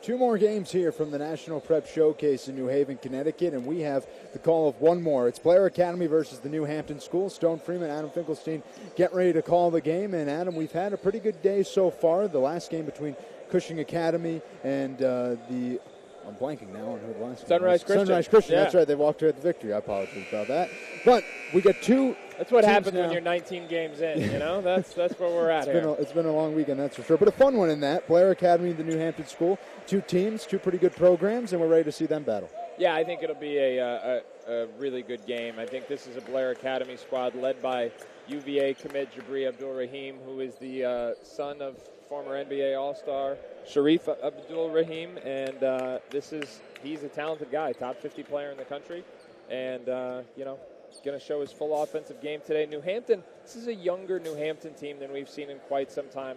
Two more games here from the National Prep Showcase in New Haven, Connecticut, and we have the call of one more. It's Blair Academy versus the New Hampton School. Stone Freeman, Adam Finkelstein get ready to call the game. And, Adam, we've had a pretty good day so far. The last game between Cushing Academy and I'm blanking now on who the last Sunrise Christian. Sunrise Christian, yeah. That's right. They walked away with the victory. I apologize about that. But we got two. That's what happens now. when you're 19 games in, you know? That's where we're at here. It's been a long weekend, that's for sure. But a fun one in that. Blair Academy and the New Hampton School. Two teams, two pretty good programs, and we're ready to see them battle. Yeah, I think it'll be a really good game. I think this is a Blair Academy squad led by UVA commit Jabri Abdul-Rahim, who is the son of former NBA All-Star Sharif Abdul-Rahim, and he's a talented guy, top 50 player in the country, and going to show his full offensive game today. New Hampton, this is a younger New Hampton team than we've seen in quite some time.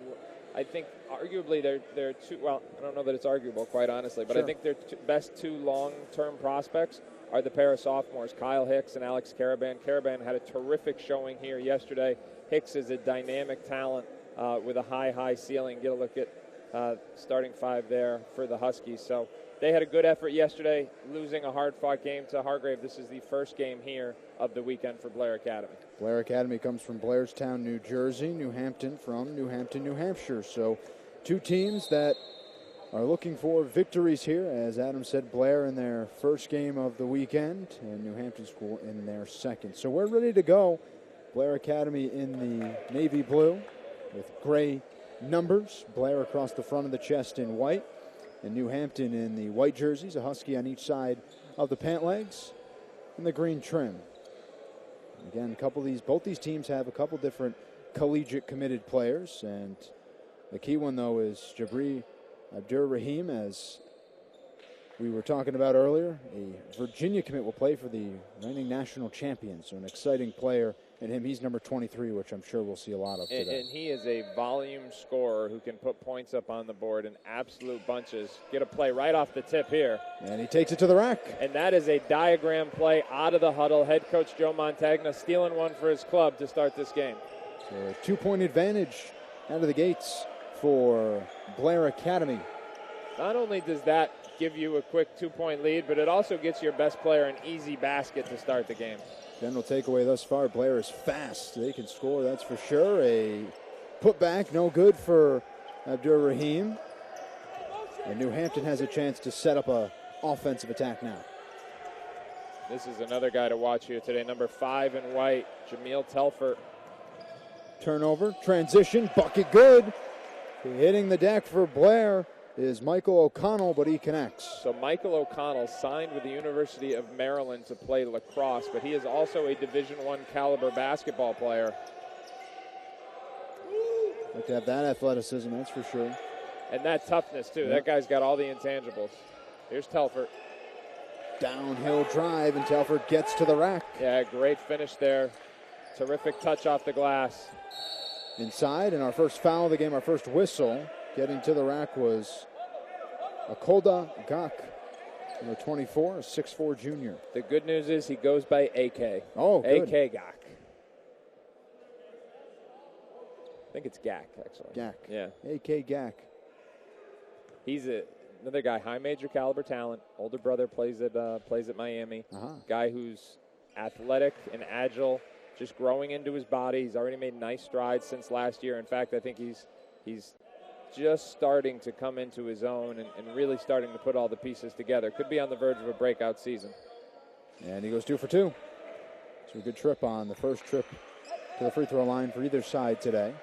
I think arguably they're two, well, I don't know that it's arguable, quite honestly, but sure. I think their best two long-term prospects are the pair of sophomores, Kyle Hicks and Alex Caraban. Caraban had a terrific showing here yesterday. Hicks is a dynamic talent with a high ceiling. Get a look at starting five there for the Huskies. So they had a good effort yesterday, losing a hard-fought game to Hargrave. This is the first game here of the weekend for Blair Academy. Blair Academy comes from Blairstown, New Jersey. New Hampton from New Hampton, New Hampshire. So two teams that are looking for victories here. As Adam said, Blair in their first game of the weekend and New Hampton School in their second. So we're ready to go. Blair Academy in the navy blue with gray numbers. Blair across the front of the chest in white. And New Hampton in the white jerseys, a Husky on each side of the pant legs, and the green trim. Again, both these teams have a couple different collegiate committed players, and the key one, though, is Jabri Abdur-Rahim, as we were talking about earlier. A Virginia commit will play for the reigning national champions, so an exciting player. And him, he's number 23, which I'm sure we'll see a lot of today. And he is a volume scorer who can put points up on the board in absolute bunches. Get a play right off the tip here. And he takes it to the rack. And that is a diagram play out of the huddle. Head coach Joe Montagna stealing one for his club to start this game. So a 2-point advantage out of the gates for Blair Academy. Not only does that give you a quick 2-point lead, but it also gets your best player an easy basket to start the game. General takeaway thus far, Blair is fast. They can score, that's for sure. A putback, no good for Abdur-Rahim. And New Hampton has a chance to set up an offensive attack now. This is another guy to watch here today, number 5 in white, Jameel Telford. Turnover, transition, bucket good. Hitting the deck for Blair is Michael O'Connell, but he connects. So Michael O'Connell signed with the University of Maryland to play lacrosse, but he is also a Division I caliber basketball player. Like to have that athleticism, that's for sure. And that toughness, too. Yep. That guy's got all the intangibles. Here's Telford. Downhill drive, and Telford gets to the rack. Yeah, great finish there. Terrific touch off the glass. Inside, and our first foul of the game, our first whistle, getting to the rack was Akolda Gak, number 24, a 6'4 junior. The good news is he goes by AK. Oh, good. AK Gak. I think it's Gak, actually. Gak. Yeah. AK Gak. He's another guy, high major caliber talent. Older brother plays at Miami. Guy who's athletic and agile, just growing into his body. He's already made nice strides since last year. In fact, I think he's just starting to come into his own and really starting to put all the pieces together. Could be on the verge of a breakout season. And he goes 2 for 2. So a good trip on the first trip to the free throw line for either side today.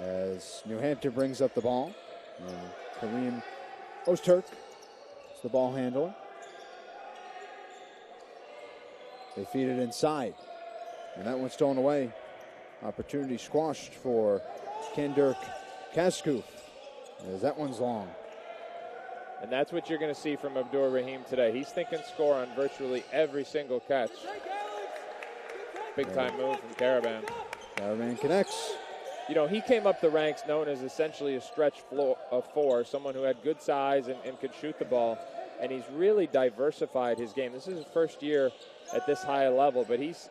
As New Hampton brings up the ball. And Kareem Ozturk is the ball handler. They feed it inside. And that one's stolen away. Opportunity squashed for Kendirk Kaskuf, as that one's long. And that's what you're going to see from Abdur-Rahim today. He's thinking score on virtually every single catch. Big-time move from Caravan. Caravan connects. You know, he came up the ranks known as essentially a stretch of 4, someone who had good size and could shoot the ball. And he's really diversified his game. This is his first year at this high a level, but he's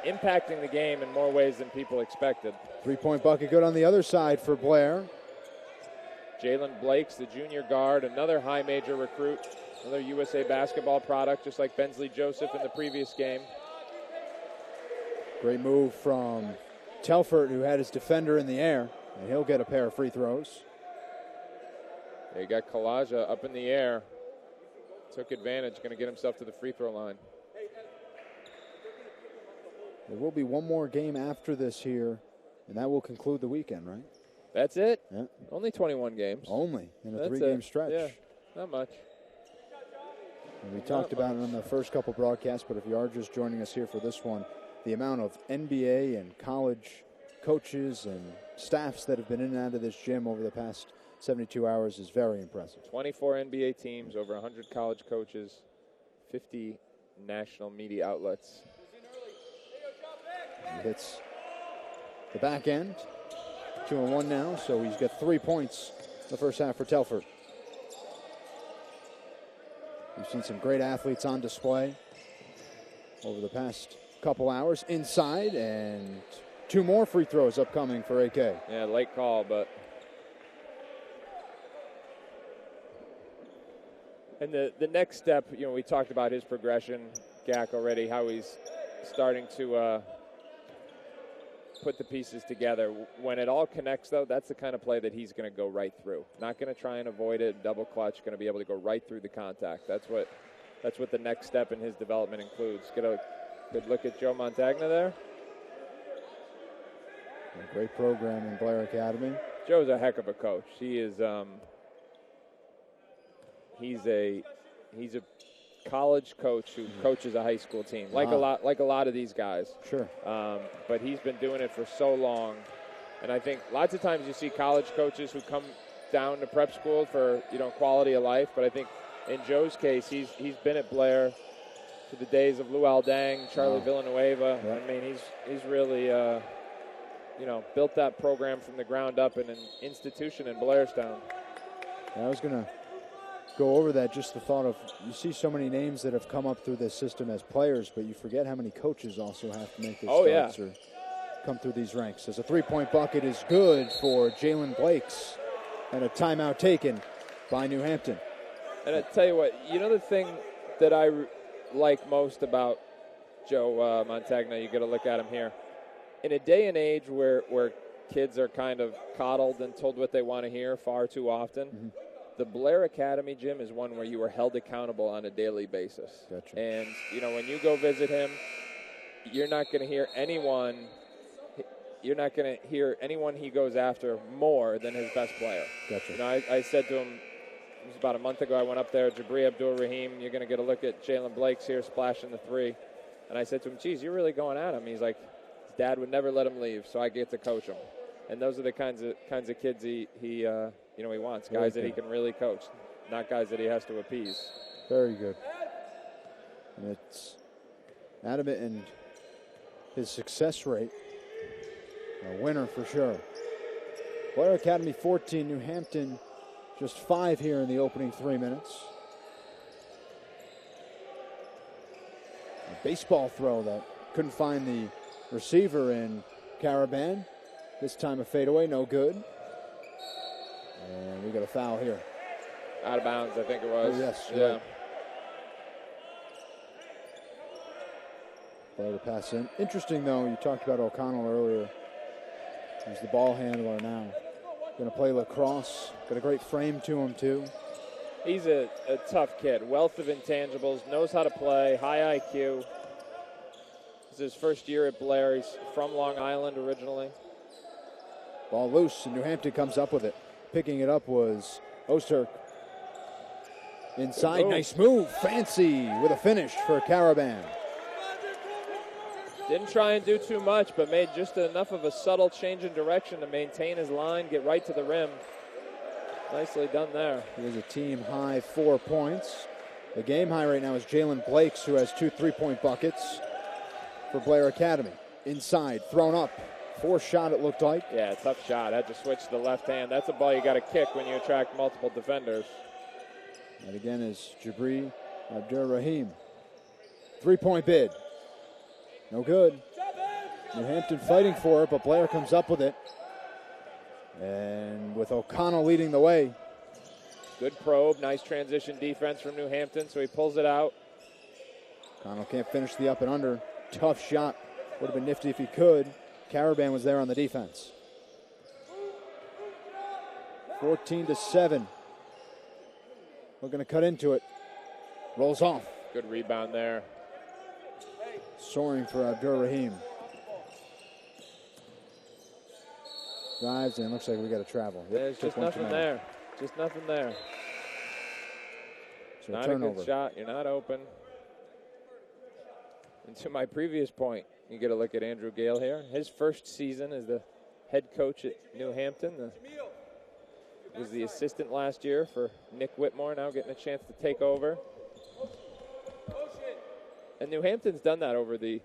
impacting the game in more ways than people expected. 3-point bucket good on the other side for Blair. Jalen Blake's the junior guard, another high major recruit, another USA basketball product, just like Bensley Joseph in the previous game. Great move from Telford, who had his defender in the air, and he'll get a pair of free throws. They got Kalaja up in the air. Took advantage, going to get himself to the free throw line. There will be one more game after this here, and that will conclude the weekend, right? That's it? Yeah. Only 21 games. Only in a 3-game stretch. Yeah, not much. And we talked about it on the first couple broadcasts, but if you are just joining us here for this one, the amount of NBA and college coaches and staffs that have been in and out of this gym over the past 72 hours is very impressive. 24 NBA teams, over 100 college coaches, 50 national media outlets. He hits the back end. 2-1 now, so he's got 3 points the first half for Telford. We've seen some great athletes on display over the past couple hours. Inside, and 2 more free throws upcoming for AK. Yeah, late call, but... And the next step, you know, we talked about his progression, Gak, already, how he's starting to put the pieces together. When it all connects, though, that's the kind of play that he's going to go right through. Not going to try and avoid it, double clutch, going to be able to go right through the contact. That's what the next step in his development includes. Get a good look at Joe Montagna there. A great program in Blair Academy. Joe's a heck of a coach. He is he's a college coach who coaches a high school team, like a lot of these guys. Sure. But he's been doing it for so long, and I think lots of times you see college coaches who come down to prep school for, you know, quality of life. But I think in Joe's case, he's been at Blair to the days of Lou Aldang, Charlie Villanueva. Yeah. I mean, he's really built that program from the ground up in an institution in Blairstown. I was going to go over that, just the thought of, you see so many names that have come up through this system as players, but you forget how many coaches also have to make their starts or come through these ranks. As a 3-point bucket is good for Jalen Blake's, and a timeout taken by New Hampton. And I tell you what, you know the thing that I like most about Joe Montagna, you got to look at him here. In a day and age where kids are kind of coddled and told what they want to hear far too often, the Blair Academy gym is one where you are held accountable on a daily basis. Gotcha. And, you know, when you go visit him, you're not going to hear anyone he goes after more than his best player. Gotcha. You know, I said to him, it was about a month ago, I went up there, Jabri Abdul-Rahim, you're going to get a look at Jalen Blake's here splashing the 3. And I said to him, geez, you're really going at him. He's like, his dad would never let him leave, so I get to coach him. And those are the kinds of kids he wants, guys that he can really coach, not guys that he has to appease. Very good. And it's adamant in his success rate. A winner for sure. Blair Academy 14, New Hampton just 5 here in the opening 3 minutes. A baseball throw that couldn't find the receiver in Caravan. This time a fadeaway, no good. And we got a foul here. Out of bounds, I think it was. Oh, yes. Yeah. Right. Blair to pass in. Interesting, though, you talked about O'Connell earlier. He's the ball handler now. Going to play lacrosse. Got a great frame to him, too. He's a tough kid. Wealth of intangibles. Knows how to play. High IQ. This is his first year at Blair. He's from Long Island originally. Ball loose, and New Hampton comes up with it. Picking it up was Osterk. Inside, nice move. Fancy with a finish for Caravan. Didn't try and do too much, but made just enough of a subtle change in direction to maintain his line, get right to the rim. Nicely done there. He has a team-high 4 points. The game high right now is Jalen Blake's, who has 2 3-point buckets for Blair Academy. Inside, thrown up. 4 shot, it looked like. Yeah, tough shot. Had to switch to the left hand. That's a ball you got to kick when you attract multiple defenders. And again is Jabri Abdur-Rahim. 3-point bid. No good. New Hampton fighting for it, but Blair comes up with it. And with O'Connell leading the way. Good probe, nice transition defense from New Hampton, so he pulls it out. O'Connell can't finish the up and under. Tough shot. Would have been nifty if he could. Caravan was there on the defense. 14-7. We're going to cut into it. Rolls off. Good rebound there. Soaring for Abdur-Rahim. Drives in. Looks like we got to travel. Yep, There's just nothing there. Just nothing there. So not turnover. a good shot. You're not open. And to my previous point, you get a look at Andrew Gale here. His first season as the head coach at New Hampton. Was the assistant last year for Nick Whitmore, now getting a chance to take over. And New Hampton's done that over the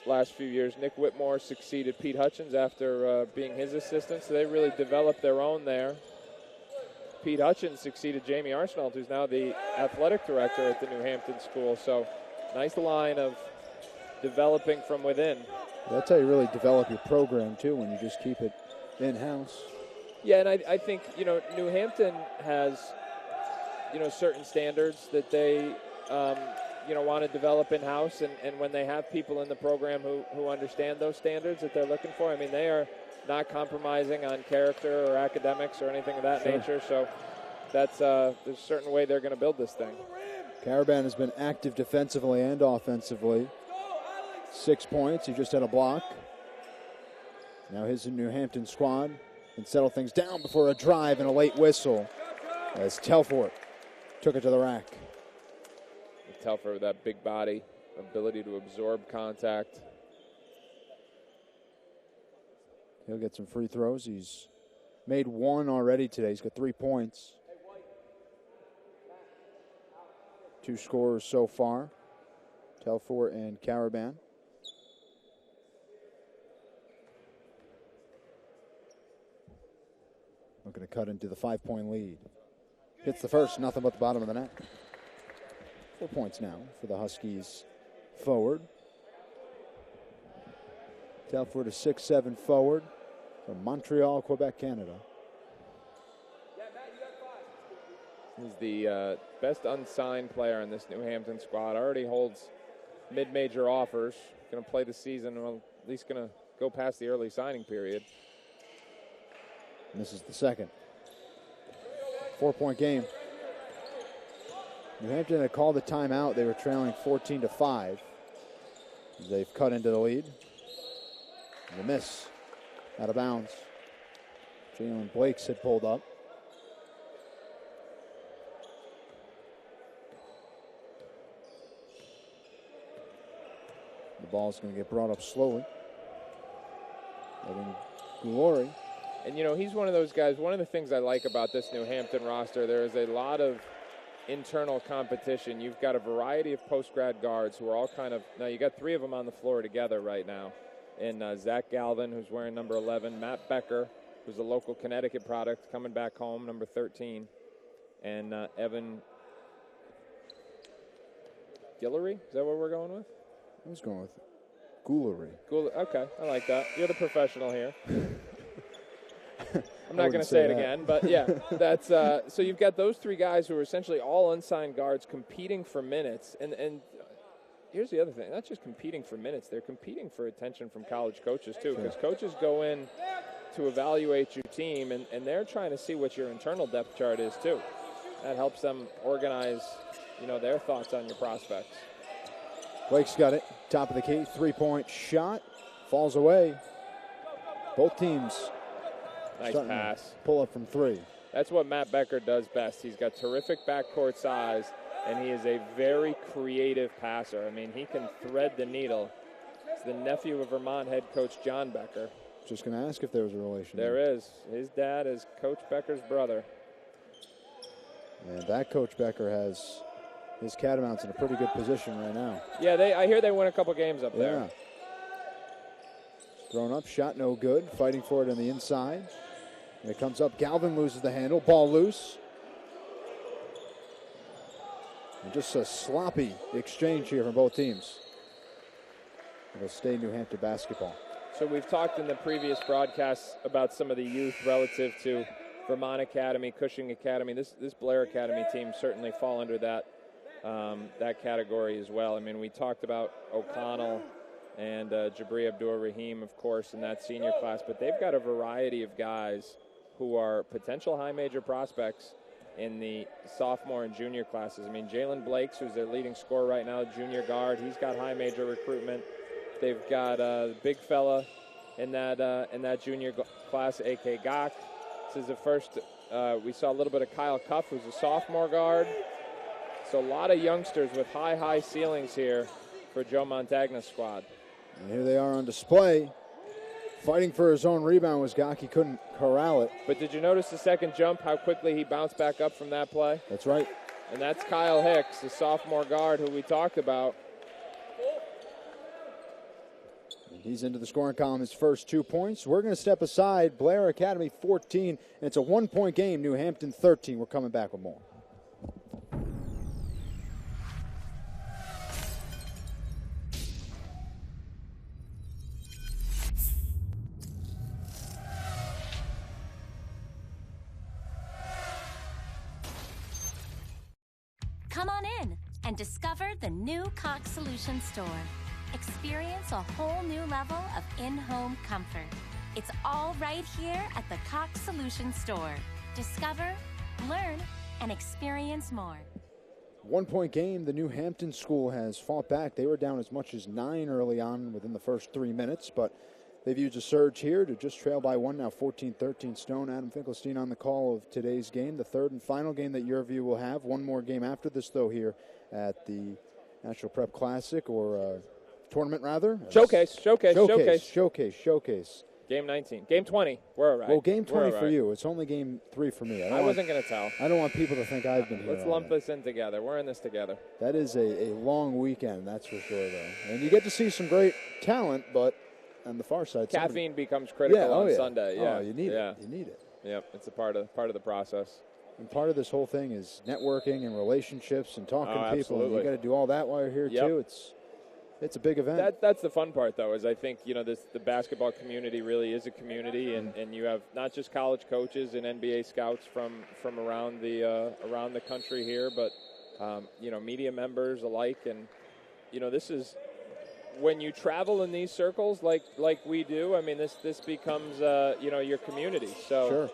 last few years. Nick Whitmore succeeded Pete Hutchins after being his assistant, so they really developed their own there. Pete Hutchins succeeded Jamie Arsenault, who's now the athletic director at the New Hampton school. So nice line of developing from within. That's how you really develop your program, too, when you just keep it in-house. Yeah, and I think, New Hampton has, certain standards that they, want to develop in-house. And when they have people in the program who understand those standards that they're looking for, I mean, they are not compromising on character or academics or anything of that nature. So that's there's a certain way they're going to build this thing. Caravan has been active defensively and offensively. 6 points. He just had a block. Now his New Hampton squad can settle things down before a drive and a late whistle as Telfort took it to the rack. Telfort with that big body, ability to absorb contact. He'll get some free throws. He's made one already today. He's got 3 points. 2 scorers so far, Telfort and Caravan. Looking to cut into the 5-point lead. Hits the first, nothing but the bottom of the net. 4 points now for the Huskies forward. Telfort, a 6'7" forward from Montreal, Quebec, Canada. He's the best unsigned player in this New Hampton squad. Already holds mid-major offers. Going to play the season, well, at least going to go past the early signing period. And this is the second. 4-point game. New Hampton had called the timeout. They were trailing 14-5. They've cut into the lead. And the miss out of bounds. Jalen Blakes had pulled up. The ball's going to get brought up slowly. Letting Glory. And, he's one of those guys. One of the things I like about this New Hampton roster, there is a lot of internal competition. You've got a variety of post-grad guards who are all now you got 3 of them on the floor together right now. And Zach Galvin, who's wearing number 11, Matt Becker, who's a local Connecticut product, coming back home, number 13, and Evan Guillory. Is that what we're going with? I was going with Goolery. Okay, I like that. You're the professional here. I'm not going to say it again, but yeah, that's so you've got those 3 guys who are essentially all unsigned guards competing for minutes, and here's the other thing: not just competing for minutes, they're competing for attention from college coaches too, because coaches go in to evaluate your team, and they're trying to see what your internal depth chart is too. That helps them organize, their thoughts on your prospects. Blake's got it, top of the key, 3-point shot, falls away. Both teams. Nice pass. Pull up from 3. That's what Matt Becker does best. He's got terrific backcourt size, and he is a very creative passer. I mean, he can thread the needle. He's the nephew of Vermont head coach John Becker. Just going to ask if there was a relation. There is. His dad is Coach Becker's brother. And that Coach Becker has his Catamounts in a pretty good position right now. Yeah, I hear they win a couple games up there. Thrown up, shot no good. Fighting for it on the inside. And it comes up. Galvin loses the handle. Ball loose. And just a sloppy exchange here from both teams. It'll stay New Hampton basketball. So we've talked in the previous broadcasts about some of the youth relative to Vermont Academy, Cushing Academy. This Blair Academy team certainly fall under that category as well. I mean, we talked about O'Connell and Jabri Abdur-Rahim, of course, in that senior class, but they've got a variety of guys who are potential high major prospects in the sophomore and junior classes. I mean, Jalen Blakes, who's their leading scorer right now, junior guard, he's got high major recruitment. They've got a big fella in that junior class, A.K. Gok. This is the first. We saw a little bit of Kyle Cuff, who's a sophomore guard. So a lot of youngsters with high ceilings here for Joe Montagna's squad. And here they are on display. Fighting for his own rebound was Gok. He couldn't corral it. But did you notice the second jump, how quickly he bounced back up from that play? That's right. And that's Kyle Hicks, the sophomore guard who we talked about. He's into the scoring column, his first 2 points. We're going to step aside. Blair Academy 14, and it's a 1-point game. New Hampton 13. We're coming back with more. Come on in and discover the new Cox Solutions store. Experience a whole new level of in-home comfort. It's all right here at the Cox Solutions store. Discover, learn, and experience more. 1-point game. The New Hampton school has fought back. They were down as much as 9 early on within the first 3 minutes, but they've used a surge here to just trail by 1 now, 14-13 Stone. Adam Finkelstein on the call of today's game, the third and final game that Yurview will have. One more game after this, though, here at the National Prep Classic, or tournament, rather. Showcase. Game 19. Game 20. We're all right. Well, game 20 for you. It's only game 3 for me. I wasn't going to tell. I don't want people to think I've been here. Let's lump this in together. We're in this together. That is a long weekend, that's for sure, though. And you get to see some great talent, but on the far side, caffeine becomes critical on Sunday. Yeah, you need it. You need it. Yep, it's a part of the process. And part of this whole thing is networking and relationships and talking to people. And you got to do all that while you're here too. It's a big event. That's the fun part, though, is I think the basketball community really is a community, and you have not just college coaches and NBA scouts from around the country here, but media members alike, and this is. When you travel in these circles like we do, I mean, this becomes, your community. So sure.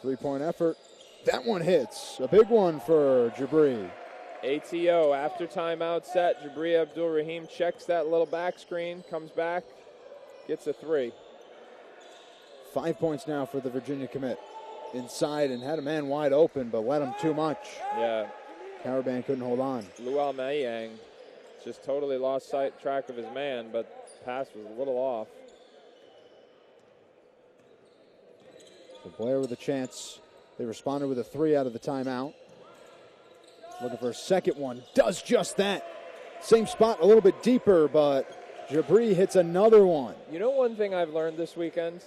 3-point effort. That one hits. A big one for Jabri. ATO after timeout set. Jabri Abdur-Rahim checks that little back screen, comes back, gets a 3. 5 points now for the Virginia commit. Inside and had a man wide open, but let him too much. Yeah. Caravan couldn't hold on. Luau Mayang just totally lost track of his man, but pass was a little off. So Blair with a chance. They responded with a 3 out of the timeout. Looking for a second one. Does just that. Same spot, a little bit deeper, but Jabri hits another one. You know one thing I've learned this weekend?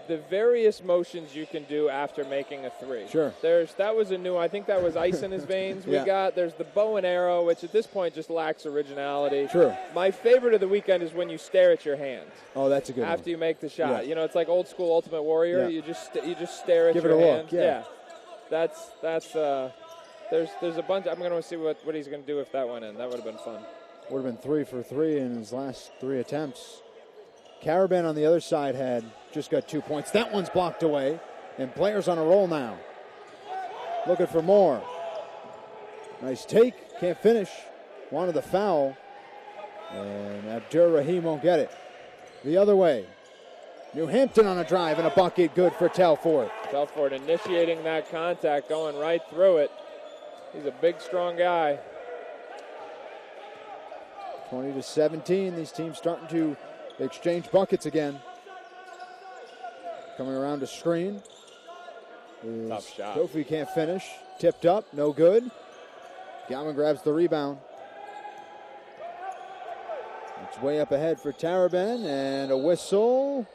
The various motions you can do after making a 3. Sure. That was a new, I think that was ice in his veins we got. There's the bow and arrow, which at this point just lacks originality. Sure. My favorite of the weekend is when you stare at your hand. Oh, that's a good one. After you make the shot. Yeah. It's like old school Ultimate Warrior. Yeah. You just stare at Give your it a hand. Look. Yeah. That's there's a bunch. I'm going to see what he's going to do if that went in. That would have been fun. Would have been 3 for 3 in his last 3 attempts. Caravan on the other side had just got 2 points. That one's blocked away, and Blair's on a roll now. Looking for more. Nice take, can't finish. Wanted the foul, and Abdur-Rahim won't get it. The other way. New Hampton on a drive and a bucket, good for Telford. Telford initiating that contact, going right through it. He's a big, strong guy. 20-17, these teams starting to exchange buckets again. Coming around to screen. Tough shot. Kofi can't finish. Tipped up, no good. Galman grabs the rebound. It's way up ahead for Taraben, and a whistle.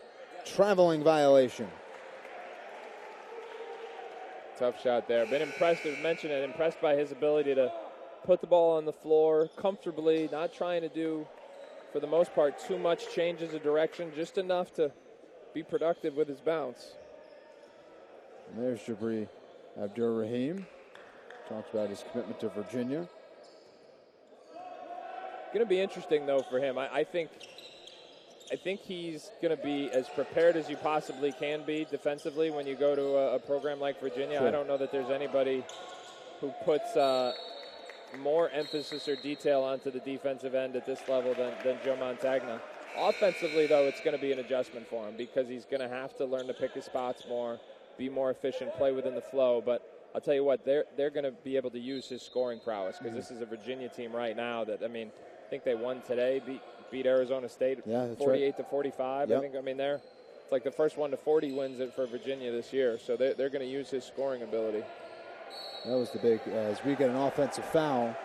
Traveling violation. Tough shot there. Been impressed, as mentioned it, impressed by his ability to put the ball on the floor comfortably, not trying to do for the most part, too much changes of direction, just enough to be productive with his bounce. And there's Jabri Abdur-Rahim. Talks about his commitment to Virginia. Going to be interesting, though, for him. I think he's going to be as prepared as you possibly can be defensively when you go to a program like Virginia. Sure. I don't know that there's anybody who puts more emphasis or detail onto the defensive end at this level than Joe Montagna. Offensively, though, it's going to be an adjustment for him because he's going to have to learn to pick his spots more, be more efficient, play within the flow. But I'll tell you what, they're going to be able to use his scoring prowess because this is a Virginia team right now that, I think they won today, beat Arizona State 48 to 45. Yep. It's like the first 1 to 40 wins it for Virginia this year. So they're going to use his scoring ability. That was the big, as we get an offensive foul,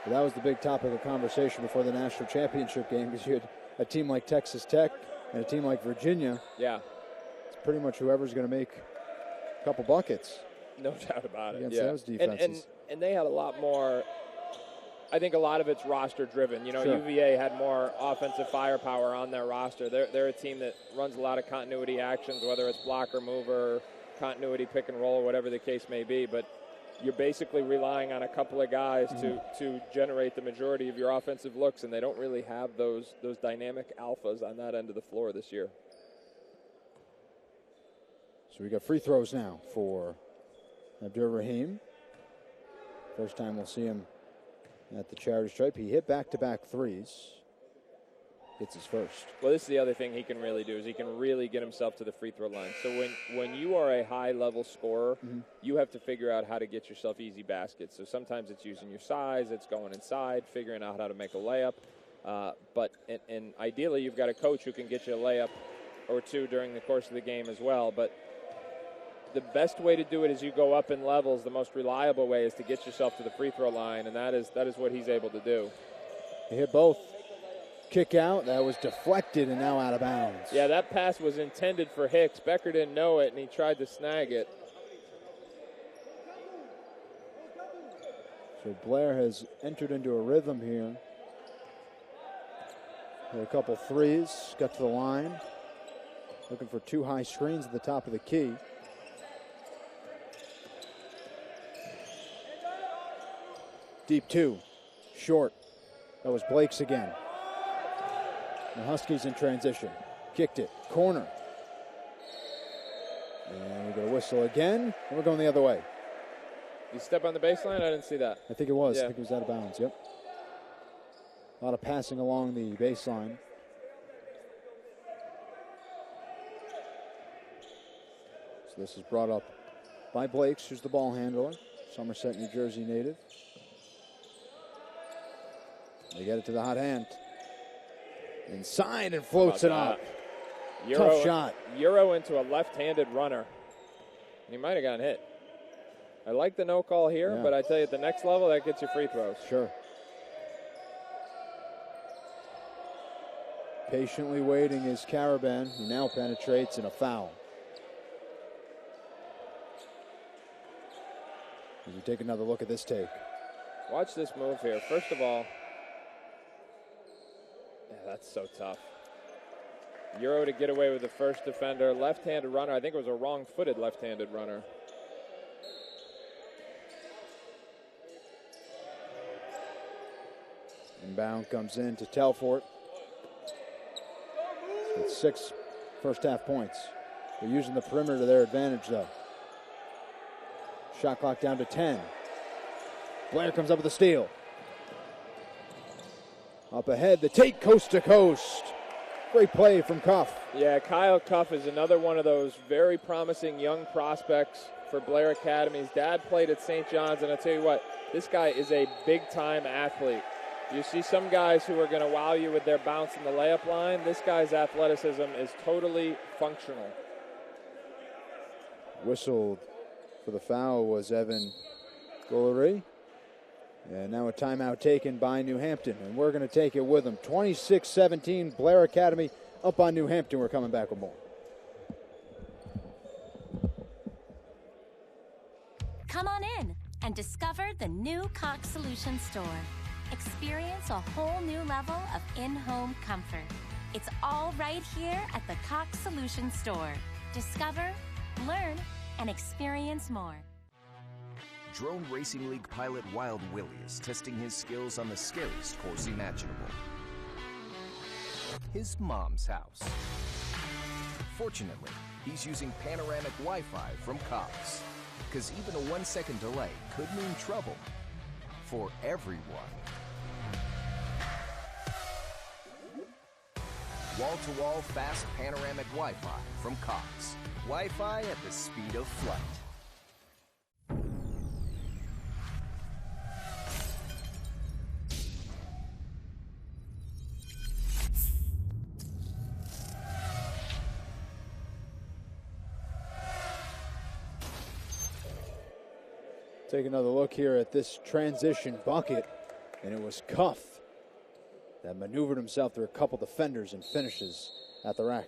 that was the big topic of conversation before the national championship game because you had a team like Texas Tech and a team like Virginia. Yeah. It's pretty much whoever's going to make a couple buckets. No doubt about it. Against those defenses. And they had a lot more. I think a lot of it's roster driven. You know, Sure. UVA had more offensive firepower on their roster. They're a team that runs a lot of continuity actions, whether it's blocker, mover, continuity, pick and roll, whatever the case may be. But you're basically relying on a couple of guys to generate the majority of your offensive looks, and they don't really have those dynamic alphas on that end of the floor this year. So we got free throws now for Abdur-Rahim. First time we'll see him at the charity stripe. He hit back-to-back threes. Gets his first. Well, this is the other thing he can really do is he can really get himself to the free throw line. So when you are a high-level scorer, you have to figure out how to get yourself easy baskets. So sometimes it's using your size, it's going inside, figuring out how to make a layup. But ideally, you've got a coach who can get you a layup or two during the course of the game as well. But the best way to do it is you go up in levels. The most reliable way is to get yourself to the free throw line, and that is what he's able to do. He hit both. Kick out. That was deflected and now out of bounds. Yeah, that pass was intended for Hicks. Becker didn't know it, and he tried to snag it. So Blair has entered into a rhythm here. Hit a couple threes. Got to the line. Looking for two high screens at the top of the key. Deep two. Short. That was Blake's again. The Huskies in transition. Kicked it. Corner. And we get a whistle again. And we're going the other way. You step on the baseline? I didn't see that. I think it was. Yeah. I think it was out of bounds. Yep. A lot of passing along the baseline. So this is brought up by Blakes, who's the ball handler. Somerset, New Jersey native. They get it to the hot hand. Inside and floats it up. Tough shot. Euro into a left-handed runner. He might have gotten hit. I like the no call here, but I tell you, at the next level, that gets you free throws. Sure. Patiently waiting is Caravan, who now penetrates, and a foul. As we take another look at this take. Watch this move here. First of all, that's so tough. Euro to get away with the first defender. Left-handed runner. I think it was a wrong-footed left-handed runner. Inbound comes in to Telfort. It's 6 first-half points. They're using the perimeter to their advantage, though. Shot clock down to 10. Blair comes up with a steal. Up ahead, the take coast to coast. Great play from Cuff. Yeah, Kyle Cuff is another one of those very promising young prospects for Blair Academy. His dad played at St. John's, and I'll tell you what, this guy is a big-time athlete. You see some guys who are going to wow you with their bounce in the layup line. This guy's athleticism is totally functional. Whistled for the foul was Evan Gollery. And now a timeout taken by New Hampton, and we're going to take it with them. 26-17, Blair Academy up on New Hampton. We're coming back with more. Come on in and discover the new Cox Solutions store. Experience a whole new level of in-home comfort. It's all right here at the Cox Solution Store. Discover, learn, and experience more. Drone Racing League pilot Wild Willie is testing his skills on the scariest course imaginable. His mom's house. Fortunately, he's using panoramic Wi-Fi from Cox, because even a 1-second delay could mean trouble for everyone. Wall-to-wall fast panoramic Wi-Fi from Cox. Wi-Fi at the speed of flight. Take another look here at this transition bucket, and it was Cuff that maneuvered himself through a couple defenders and finishes at the rack.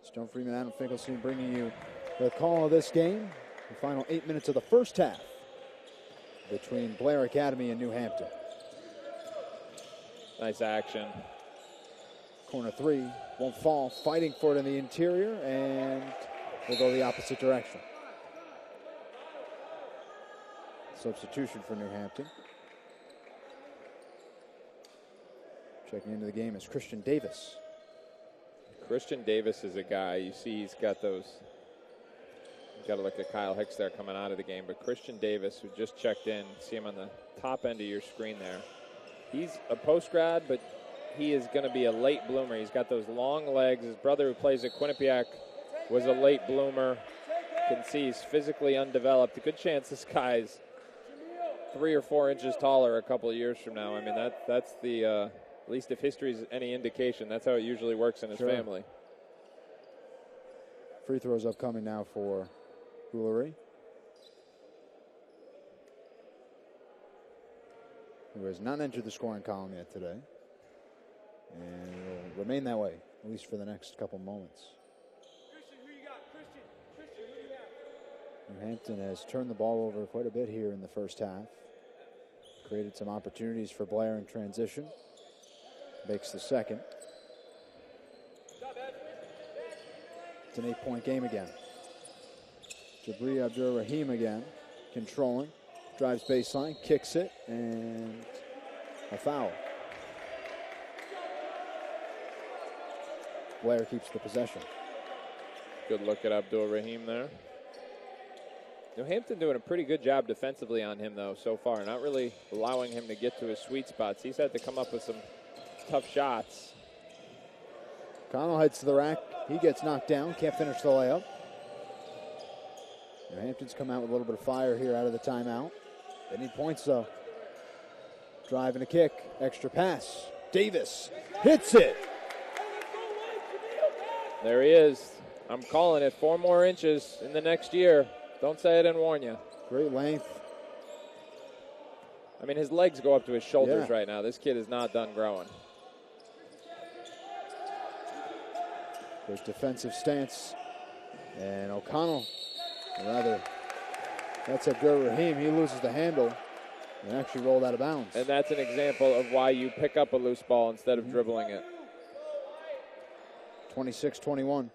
Stone Freeman, Adam Finkelstein bringing you the call of this game. The final 8 minutes of the first half between Blair Academy and New Hampton. Nice action. Corner three won't fall, fighting for it in the interior, and will go the opposite direction. Substitution for New Hampton. Checking into the game is Christian Davis. Christian Davis is a guy, you see he's got those, you've got to look at Kyle Hicks there coming out of the game, but Christian Davis, who just checked in, see him on the top end of your screen there. He's a post-grad, but he is going to be a late bloomer. He's got those long legs. His brother who plays at Quinnipiac was a late bloomer. You can see he's physically undeveloped. A good chance this guy's 3 or 4 inches taller a couple of years from now. I mean, that's the, at least if history is any indication, that's how it usually works in his family. Free throws upcoming now for Houlery, who has not entered the scoring column yet today. And will remain that way, at least for the next couple moments. New Hampton has turned the ball over quite a bit here in the first half. Created some opportunities for Blair in transition. Makes the second. It's an 8-point game again. Jabri Abdur-Rahim again, controlling. Drives baseline, kicks it, and a foul. Blair keeps the possession. Good look at Abdur-Rahim there. New Hampton doing a pretty good job defensively on him, though, so far. Not really allowing him to get to his sweet spots. He's had to come up with some tough shots. Connell heads to the rack. He gets knocked down. Can't finish the layup. New Hampton's come out with a little bit of fire here out of the timeout. They need points, though. Drive and a kick. Extra pass. Davis hits it. There he is. I'm calling it. 4 more inches in the next year. Don't say I didn't warn you. Great length. I mean, his legs go up to his shoulders right now. This kid is not done growing. There's defensive stance. And O'Connell, rather, that's Abdur-Rahim. He loses the handle and actually rolled out of bounds. And that's an example of why you pick up a loose ball instead of dribbling it. 26-21.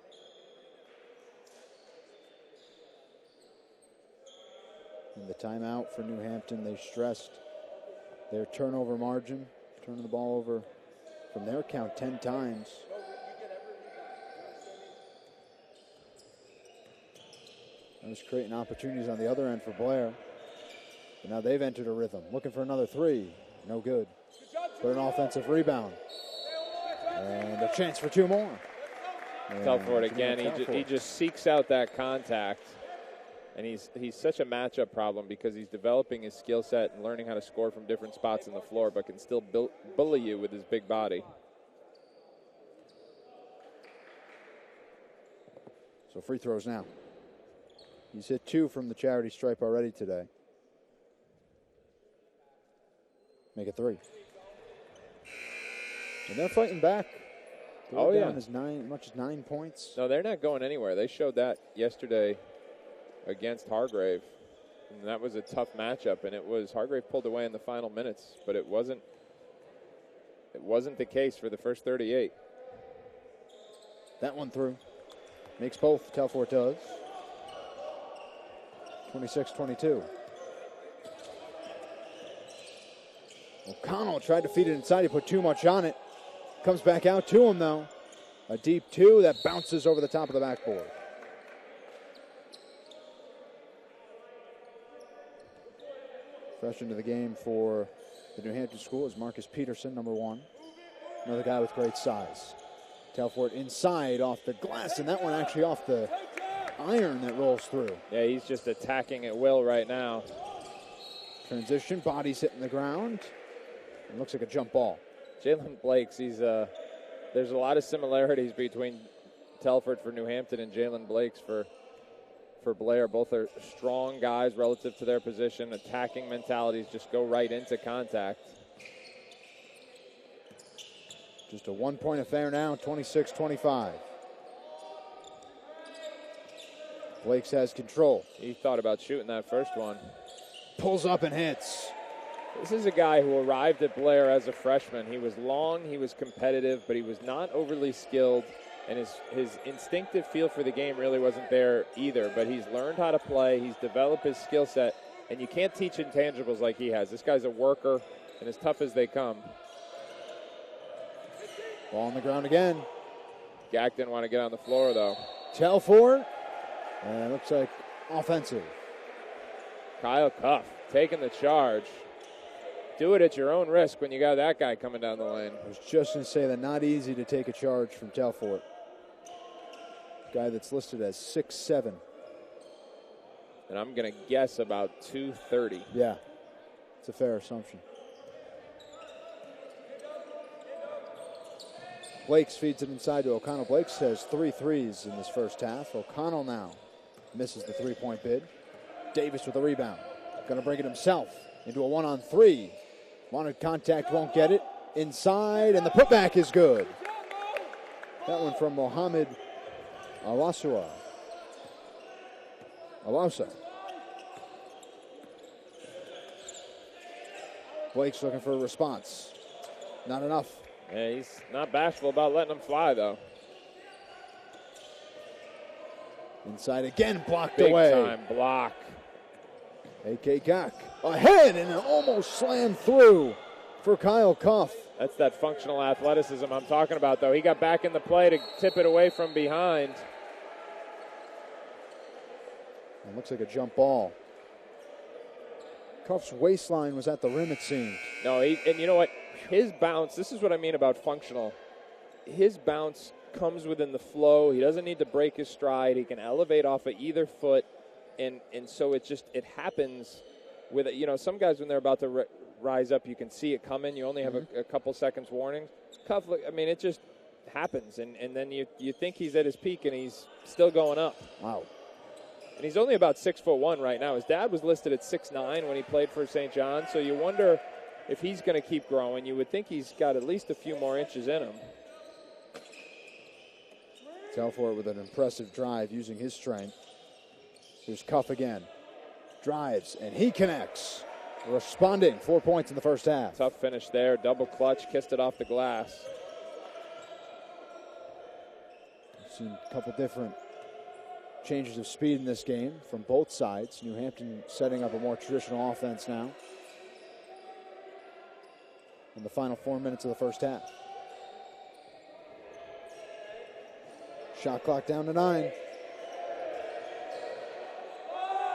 And the timeout for New Hampton, they stressed their turnover margin, turning the ball over from their count 10 times. That was creating opportunities on the other end for Blair. But now they've entered a rhythm. Looking for another three. No good. But an offensive rebound. And a chance for 2 more. Tough for it again. He just seeks out that contact. And he's such a matchup problem because he's developing his skill set and learning how to score from different spots on the floor, but can still bully you with his big body. So free throws now. He's hit 2 from the charity stripe already today. Make it 3. And they're fighting back. They're down as much as 9 points. No, they're not going anywhere. They showed that yesterday against Hargrave. And that was a tough matchup, and Hargrave pulled away in the final minutes, but it wasn't It wasn't the case for the first 38. That one through. Makes both, Telfort does. 26-22. O'Connell tried to feed it inside. He put too much on it. Comes back out to him, though. A deep two that bounces over the top of the backboard. Fresh into the game for the New Hampton school is Marcus Peterson, number 1. Another guy with great size. Telfort inside off the glass, and that one actually off the iron that rolls through. Yeah, he's just attacking at will right now. Transition, body's hitting the ground. It looks like a jump ball. Jalen Blake's, there's a lot of similarities between Telfort for New Hampton and Jalen Blake's for Blair. Both are strong guys relative to their position. Attacking mentalities, just go right into contact. Just a 1-point affair now, 26-25. Blakes has control. He thought about shooting that first one. Pulls up and hits. This is a guy who arrived at Blair as a freshman. He was long, he was competitive, but he was not overly skilled, and his instinctive feel for the game really wasn't there either. But he's learned how to play, he's developed his skill set, and you can't teach intangibles like he has. This guy's a worker, and as tough as they come. Ball on the ground again. Gack didn't want to get on the floor, though. Telfort, and it looks like offensive. Kyle Cuff taking the charge. Do it at your own risk when you got that guy coming down the lane. I was just going to say that not easy to take a charge from Telfort. Guy that's listed as 6'7". And I'm going to guess about 230. Yeah, it's a fair assumption. Blakes feeds it inside to O'Connell. Blakes has 3 threes in this first half. O'Connell now misses the three-point bid. Davis with a rebound. Going to bring it himself into a 1-on-3. Wanted contact, won't get it. Inside, and the putback is good. That one from Mohamed Alausa. Blake's looking for a response. Not enough. Yeah, he's not bashful about letting them fly, though. Inside again, blocked Big away. time block. A.K. Gack ahead and almost slammed through for Kyle Cuff. That's that functional athleticism I'm talking about, though. He got back in the play to tip it away from behind. It looks like a jump ball. Cuff's waistline was at the rim, it seemed. No, and you know what? His bounce, this is what I mean about functional. His bounce comes within the flow. He doesn't need to break his stride. He can elevate off of either foot. And so it happens with, some guys when they're about to rise up, you can see it coming. You only have a couple seconds warning. Cuff, it just happens. And then you think he's at his peak, and he's still going up. Wow. And he's only about 6'1" right now. His dad was listed at 6'9" when he played for St. John. So you wonder if he's going to keep growing. You would think he's got at least a few more inches in him. Telfort with an impressive drive using his strength. Here's Cuff again. Drives, and he connects. Responding, 4 points in the first half. Tough finish there. Double clutch, kissed it off the glass. We've seen a couple different changes of speed in this game from both sides. New Hampton setting up a more traditional offense now in the final 4 minutes of the first half. Shot clock down to 9.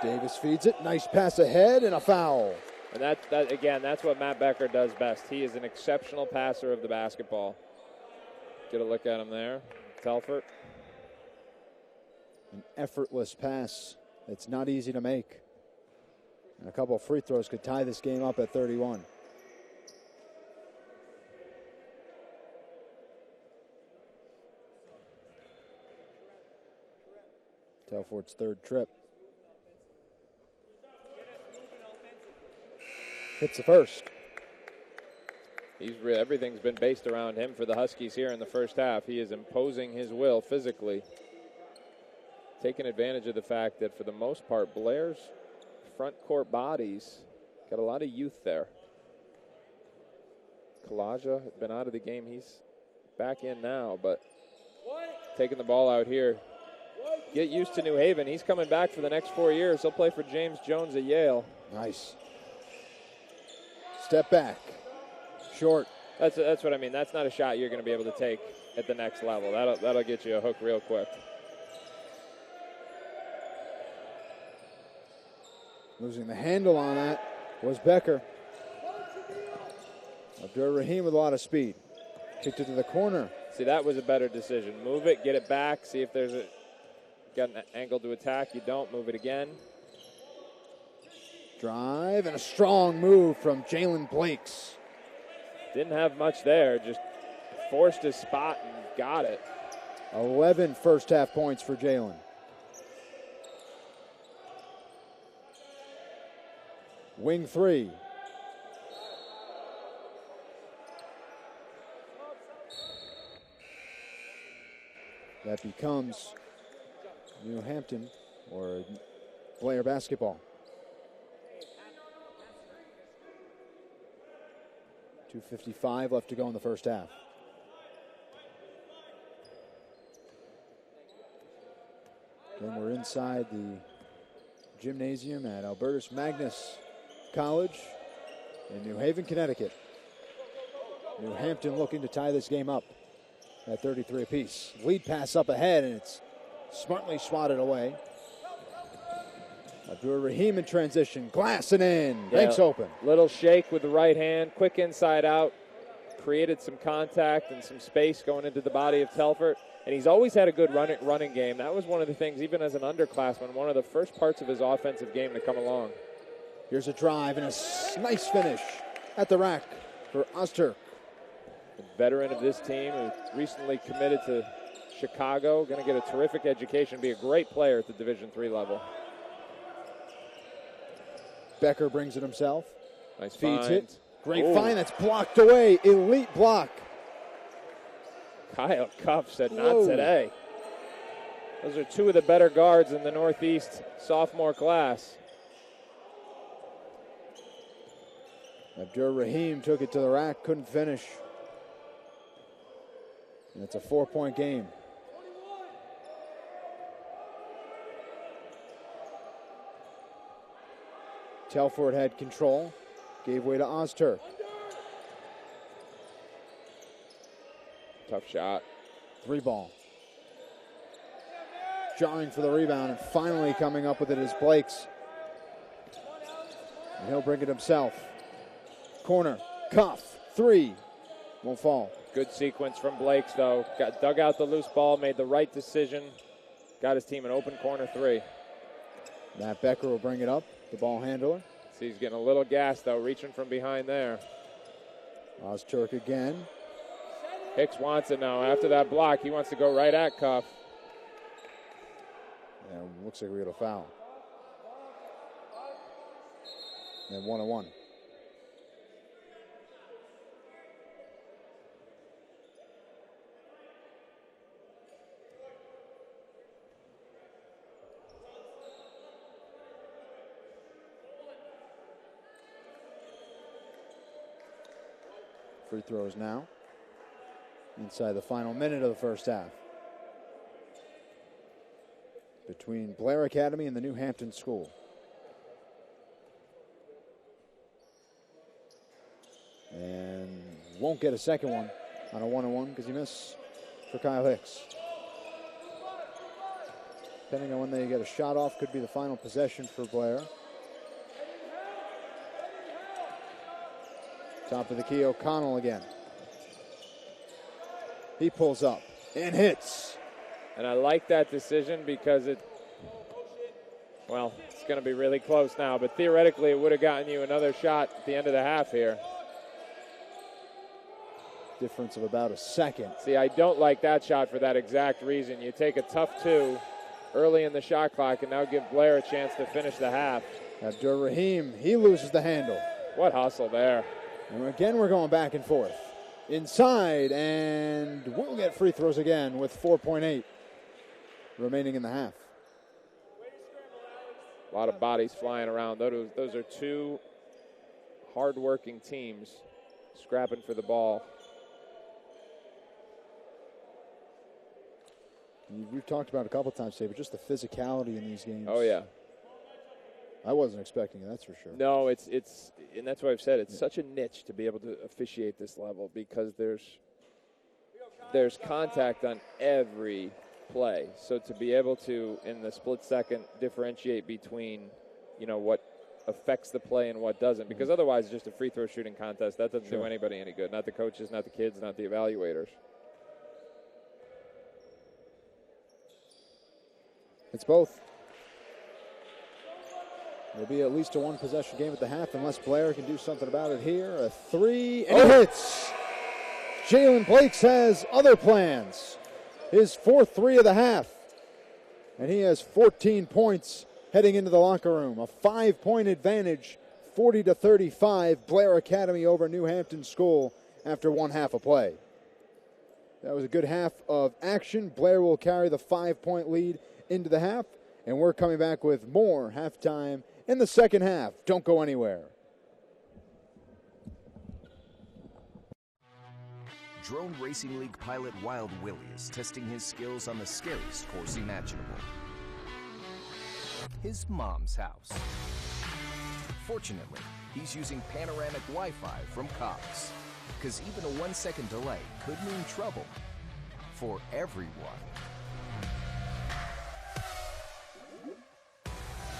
Davis feeds it. Nice pass ahead and a foul. And that's what Matt Becker does best. He is an exceptional passer of the basketball. Get a look at him there. Telfort. An effortless pass that's not easy to make. And a couple of free throws could tie this game up at 31. Telfort's third trip. Hits the first. Everything's been based around him for the Huskies here in the first half. He is imposing his will physically. Taking advantage of the fact that for the most part, Blair's front court bodies got a lot of youth there. Kalaja has been out of the game. He's back in now, but taking the ball out here. Get used to New Haven. He's coming back for the next 4 years. He'll play for James Jones at Yale. Nice. Step back. Short. That's what I mean. That's not a shot you're going to be able to take at the next level. That'll get you a hook real quick. Losing the handle on that was Becker. Abdur-Rahim with a lot of speed. Kicked it to the corner. See, that was a better decision. Move it, get it back, see if there's got an angle to attack. You don't, move it again. Drive and a strong move from Jalen Blakes. Didn't have much there, just forced his spot and got it. 11 first half points for Jalen. Wing three. That becomes New Hampton or Blair basketball. 2:55 left to go in the first half. Again, we're inside the gymnasium at Albertus Magnus College in New Haven, Connecticut. New Hampton looking to tie this game up at 33 apiece. Lead pass up ahead, and it's smartly swatted away. Abdur-Rahim in transition. Glass and in. Banks open. Little shake with the right hand. Quick inside out. Created some contact and some space going into the body of Telford. And he's always had a good running game. That was one of the things, even as an underclassman, one of the first parts of his offensive game to come along. Here's a drive and a nice finish at the rack for Ozturk. A veteran of this team who recently committed to Chicago. Going to get a terrific education, be a great player at the Division III level. Becker brings it himself. Nice Feeds find. it. Great find. That's blocked away. Elite block. Kyle Cuff said, not today. Those are two of the better guards in the Northeast sophomore class. Abdur-Rahim took it to the rack, couldn't finish. And it's a 4-point game. Telford had control, gave way to Ozturk. Tough shot. 3-ball. Jarring for the rebound, and finally coming up with it is Blakes. And he'll bring it himself. Corner, Cuff, 3. Won't fall. Good sequence from Blakes, though. Dug out the loose ball, made the right decision. Got his team an open corner 3. Matt Becker will bring it up, the ball handler. See, he's getting a little gas, though, reaching from behind there. Ozturk again. Hicks wants it now. After that block, he wants to go right at Cuff. And looks like we got a foul. And 1-1. Free throws now. Inside the final minute of the first half. Between Blair Academy and the New Hampton School. And won't get a second one on a 1-on-1 because he missed for Kyle Hicks. Depending on when they get a shot off, could be the final possession for Blair. Top of the key, O'Connell again. He pulls up and hits. And I like that decision because it's going to be really close now, but theoretically it would have gotten you another shot at the end of the half here. Difference of about a second. See, I don't like that shot for that exact reason. You take a tough 2 early in the shot clock and now give Blair a chance to finish the half. Abdur-Rahim, he loses the handle. What hustle there. And again, we're going back and forth. Inside, and we'll get free throws again with 4.8 remaining in the half. A lot of bodies flying around. Those are two hard-working teams. scrapping for the ball. We've talked about it a couple times today, but just the physicality in these games. Oh, yeah. I wasn't expecting it, that's for sure. No, it's and that's what I've said. It's such a niche to be able to officiate this level because there's contact on every play. So to be able to, in the split second, differentiate between, what affects the play and what doesn't, because otherwise it's just a free throw shooting contest. That doesn't do anybody any good. Not the coaches, not the kids, not the evaluators. It's both. It'll be at least a one-possession game at the half unless Blair can do something about it here. A three, and it hits. Jalen Blakes has other plans. His fourth three of the half. And he has 14 points heading into the locker room. A 5-point advantage, 40-35. Blair Academy over New Hampton School after one half of play. That was a good half of action. Blair will carry the 5-point lead into the half. And we're coming back with more halftime in the second half. Don't go anywhere. Drone Racing League pilot Wild Willie is testing his skills on the scariest course imaginable. His mom's house. Fortunately, he's using panoramic Wi-Fi from Cox, because even a 1-second delay could mean trouble for everyone.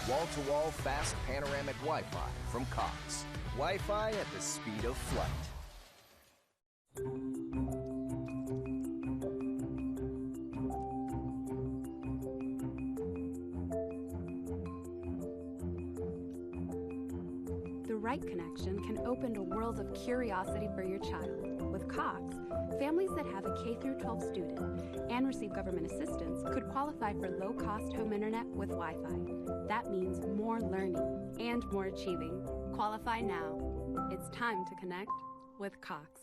Wall-to-wall fast panoramic Wi-Fi from Cox. Wi-Fi at the speed of flight. The right connection can open a world of curiosity for your child. With Cox, families that have a K-12 student and receive government assistance could qualify for low-cost home internet with Wi-Fi. That means more learning and more achieving. Qualify now. It's time to connect with Cox.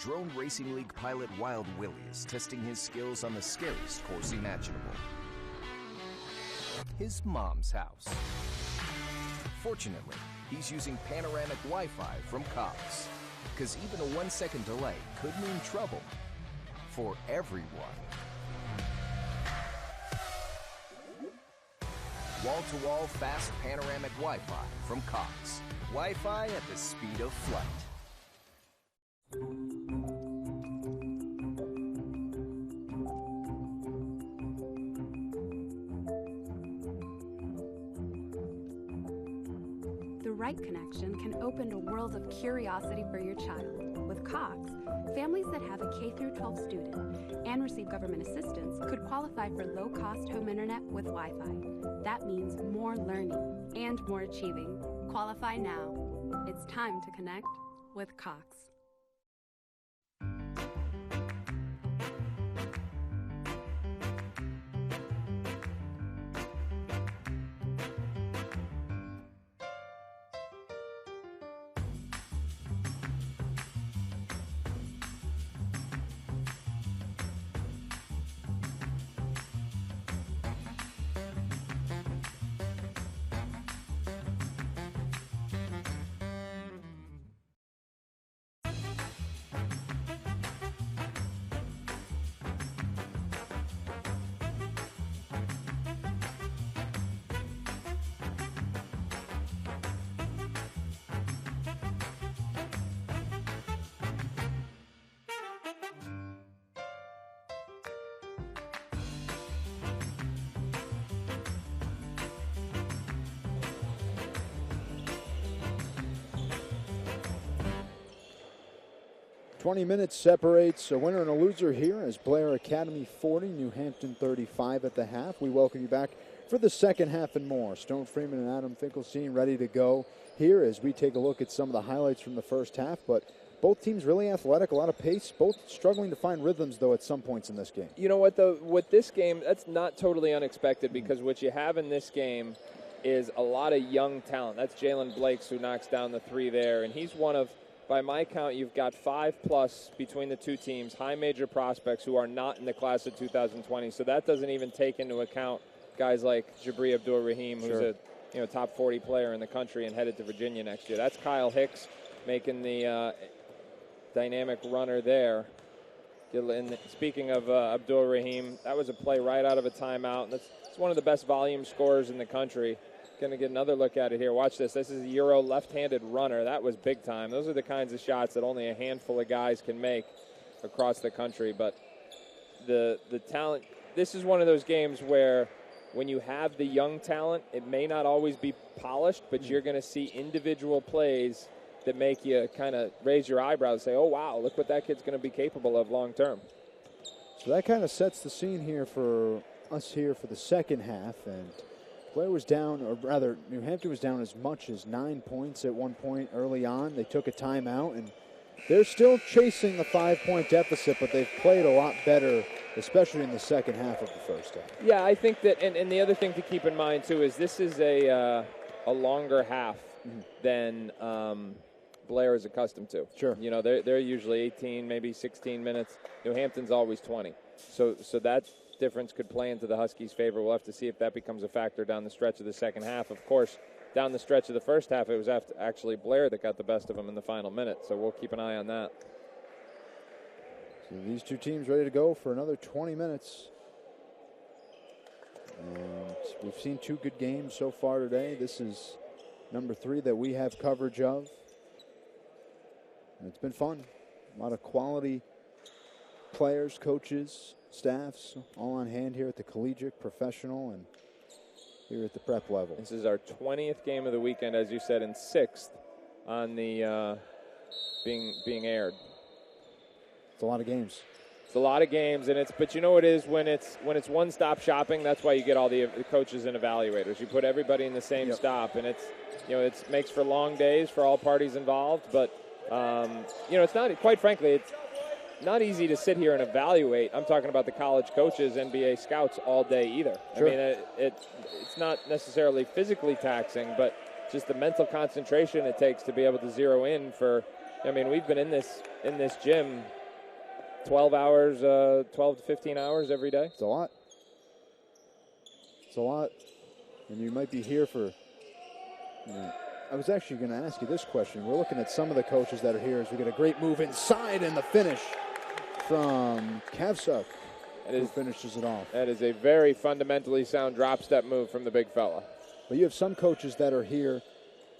Drone Racing League pilot Wild Willie is testing his skills on the scariest course imaginable. His mom's house. Fortunately, he's using panoramic Wi-Fi from Cox, because even a 1 second delay could mean trouble for everyone. Wall-to-wall fast panoramic Wi-Fi from Cox. Wi-Fi at the speed of flight. The right connection can open a world of curiosity for your child. With Cox, families that have a K-12 student and receive government assistance could qualify for low-cost home internet with Wi-Fi. That means more learning and more achieving. Qualify now. It's time to connect with Cox. 20 minutes separates a winner and a loser here as Blair Academy 40, New Hampton 35 at the half. We welcome you back for the second half and more. Stone Freeman and Adam Finkelstein ready to go here as we take a look at some of the highlights from the first half. But both teams really athletic, a lot of pace, both struggling to find rhythms, though, at some points in this game. You know what, though? With this game, that's not totally unexpected because what you have in this game is a lot of young talent. That's Jalen Blakes who knocks down the three there, and he's one of, by my count, you've got 5+ between the two teams, high major prospects who are not in the class of 2020. So that doesn't even take into account guys like Jabri Abdur-Rahim, who's a top 40 player in the country and headed to Virginia next year. That's Kyle Hicks making the dynamic runner there. And speaking of Abdur-Rahim, that was a play right out of a timeout. And that's one of the best volume scorers in the country. Going to get another look at it here. Watch this. This is a Euro left-handed runner. That was big time. Those are the kinds of shots that only a handful of guys can make across the country. But the talent, this is one of those games where when you have the young talent, it may not always be polished, but you're going to see individual plays that make you kind of raise your eyebrows and say, oh, wow, look what that kid's going to be capable of long term. So that kind of sets the scene here for us here for the second half. And Blair was down, or rather, New Hampton was down as much as 9 points at one point early on. They took a timeout, and they're still chasing the 5-point deficit, but they've played a lot better, especially in the second half of the first half. Yeah, I think that, and the other thing to keep in mind, too, is this is a longer half than Blair is accustomed to. Sure. You know, they're usually 18, maybe 16 minutes. New Hampton's always 20. So that difference could play into the Huskies' favor. We'll have to see if that becomes a factor down the stretch of the second half. Of course, down the stretch of the first half, it was actually Blair that got the best of them in the final minute. So we'll keep an eye on that. So these two teams ready to go for another 20 minutes. And we've seen two good games so far today. This is number 3 that we have coverage of. And it's been fun. A lot of quality players, coaches, staffs, all on hand here at the collegiate, professional, and here at the prep level. This is our 20th game of the weekend, as you said, and 6th on the being aired. It's a lot of games. It's a lot of games, and but you know what it is when it's one-stop shopping. That's why you get all the coaches and evaluators. You put everybody in the same stop, and it makes for long days for all parties involved. But it's not, quite frankly, it's not easy to sit here and evaluate. I'm talking about the college coaches, NBA scouts all day either. Sure. I mean, it's not necessarily physically taxing, but just the mental concentration it takes to be able to zero in for I mean, we've been in this gym 12 hours, 12 to 15 hours every day. It's a lot. It's a lot. And you might be here for, I was actually going to ask you this question. We're looking at some of the coaches that are here as we get a great move inside and the finish from Kavsuk, who finishes it off. That is a very fundamentally sound drop step move from the big fella. But you have some coaches that are here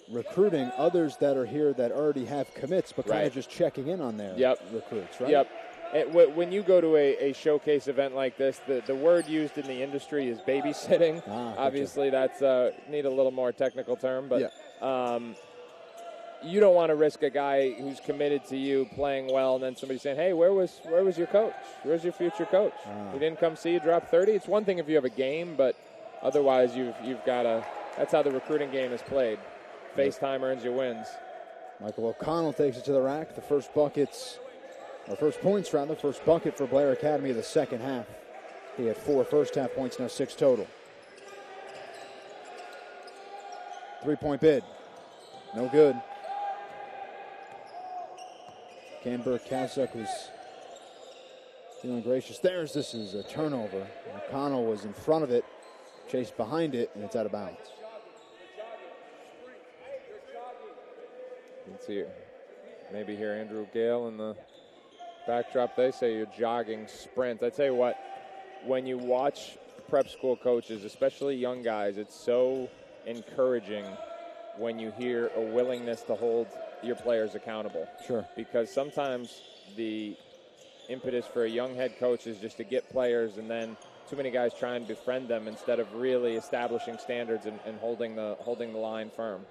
recruiting, others that are here that already have commits, but kind of just checking in on their recruits, right? Yep. When you go to a showcase event like this, the word used in the industry is babysitting. Obviously, that's need a little more technical term, but you don't want to risk a guy who's committed to you playing well, and then somebody saying, "Hey, where was your coach? Where's your future coach? He didn't come see you drop 30." It's one thing if you have a game, but otherwise you've got to. That's how the recruiting game is played. FaceTime earns you wins. Michael O'Connell takes it to the rack. The first buckets. Our first points, rather, first bucket for Blair Academy of the second half. He had 4 first-half points, now 6 total. 3-point bid. No good. Canberra Kavsuk was feeling gracious. This is a turnover. O'Connell was in front of it, chased behind it, and it's out of bounds. Let's see. Maybe here Andrew Gale in the backdrop. They say you're jogging sprint. I tell you what, when you watch prep school coaches, especially young guys, it's so encouraging when you hear a willingness to hold your players accountable. Sure. Because sometimes the impetus for a young head coach is just to get players, and then too many guys try and befriend them instead of really establishing standards and holding the line firm.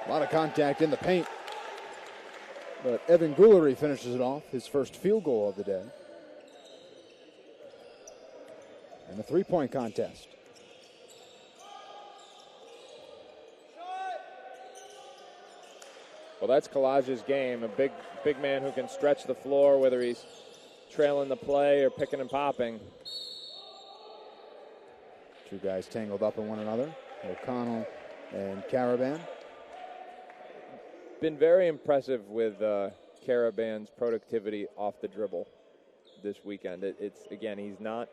A lot of contact in the paint. But Evan Goulery finishes it off, his first field goal of the day. And a 3-point contest. Well, that's Collage's game, a big man who can stretch the floor, whether he's trailing the play or picking and popping. Two guys tangled up in one another, O'Connell and Caravan. Been very impressive with Caravan's productivity off the dribble this weekend. It's again, he's not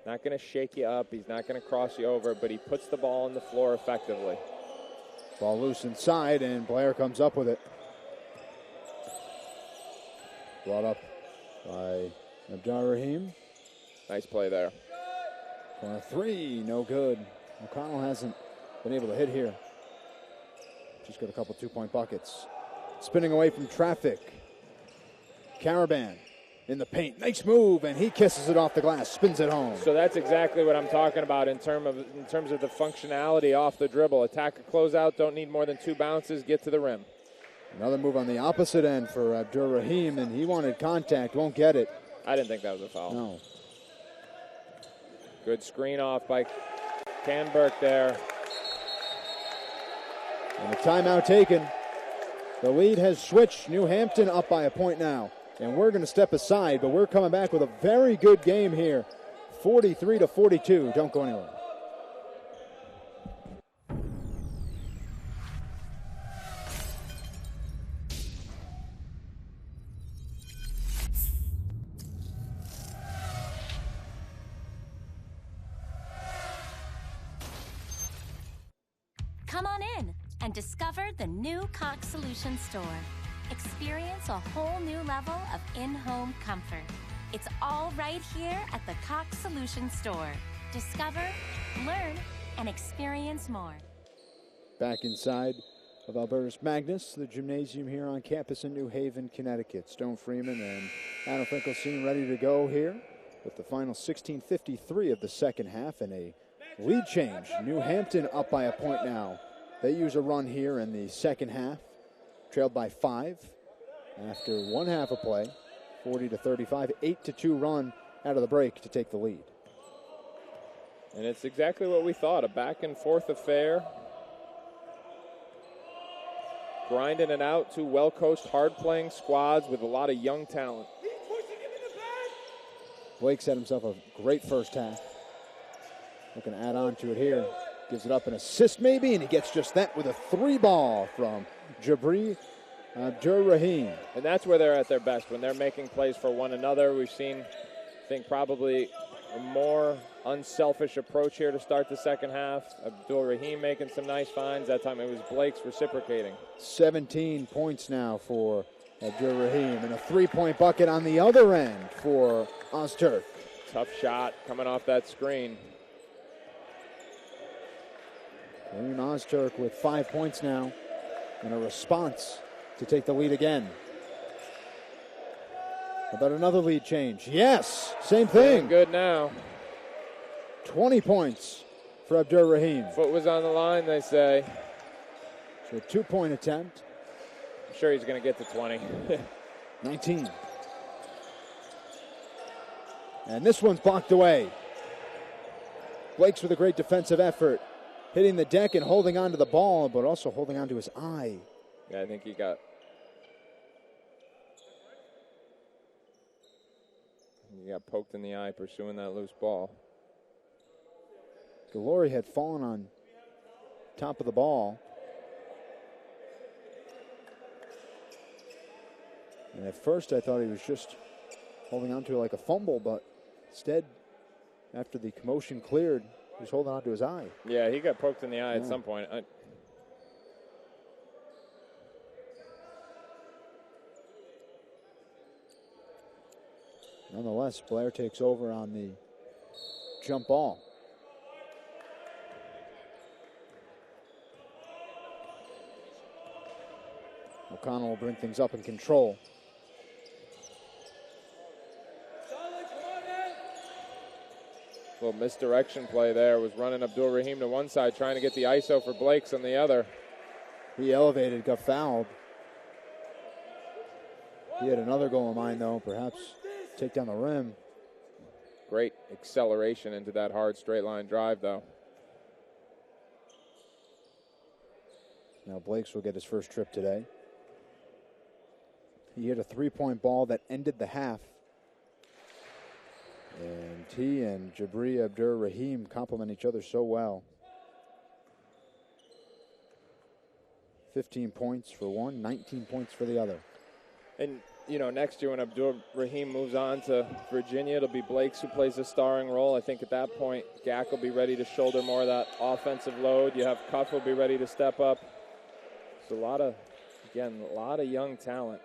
going to shake you up. He's not going to cross you over, but he puts the ball on the floor effectively. Ball loose inside, and Blair comes up with it. Brought up by Abdurrahim. Nice play there. Corner 3, no good. O'Connell hasn't been able to hit here. Just got a couple 2-point buckets. Spinning away from traffic. Caravan in the paint. Nice move, and he kisses it off the glass, spins it home. So that's exactly what I'm talking about in terms of the functionality off the dribble. Attack a closeout, don't need more than 2 bounces, get to the rim. Another move on the opposite end for Abdurrahim, and he wanted contact, won't get it. I didn't think that was a foul. No. Good screen off by Canberra there. And a timeout taken. The lead has switched. New Hampton up by a point now. And we're going to step aside, but we're coming back with a very good game here. 43-42. Don't go anywhere. Come on in and discover the new Cox Solutions store. Experience a whole new level of in-home comfort. It's all right here at the Cox Solutions store. Discover, learn, and experience more. Back inside of Albertus Magnus, the gymnasium here on campus in New Haven, Connecticut. Stone Freeman and Adam Finkelstein ready to go here with the final 16:53 of the second half and a lead change. New Hampton up by a point now. They use a run here in the second half. Trailed by 5 after one half of play, 40-35, 8-2 run out of the break to take the lead. And it's exactly what we thought, a back and forth affair. Grinding it out, 2 well-coached, hard-playing squads with a lot of young talent. Blake set himself a great first half. Looking to add on to it here. Gives it up an assist maybe, and he gets just that with a 3 ball from Jabri Abdur-Rahim. And that's where they're at their best, when they're making plays for one another. We've seen, I think, probably a more unselfish approach here to start the second half. Abdur-Rahim making some nice finds. That time it was Blake's reciprocating. 17 points now for Abdur-Rahim, and a three-point bucket on the other end for Ozturk. Tough shot coming off that screen. Kareem Ozturk with 5 points now and a response to take the lead again. How about another lead change? Yes, same thing. Doing good now. 20 points for Abdur-Rahim. Foot was on the line, they say. So a 2-point attempt. I'm sure he's going to get to 20. 19. And this one's blocked away. Blake's with a great defensive effort, hitting the deck and holding on to the ball, but also holding on to his eye. Yeah, I think he got poked in the eye pursuing that loose ball. Galori had fallen on top of the ball. And at first I thought he was just holding on to it like a fumble, but instead, after the commotion cleared, he was holding on to his eye. Yeah, he got poked in the eye at some point. Nonetheless, Blair takes over on the jump ball. O'Connell will bring things up in control. Little misdirection play there. Was running Abdur-Rahim to one side, trying to get the ISO for Blake's on the other. He elevated, got fouled. He had another goal in mind, though. Perhaps take down the rim. Great acceleration into that hard straight line drive, though. Now Blake's will get his first trip today. He hit a three-point ball that ended the half. And he and Jabri Abdur-Rahim complement each other so well. 15 points for one, 19 points for the other. And, you know, next year when Abdur-Rahim moves on to Virginia, it'll be Blake's who plays a starring role. I think at that point, Gak will be ready to shoulder more of that offensive load. You have Cuff will be ready to step up. It's a lot of young talent.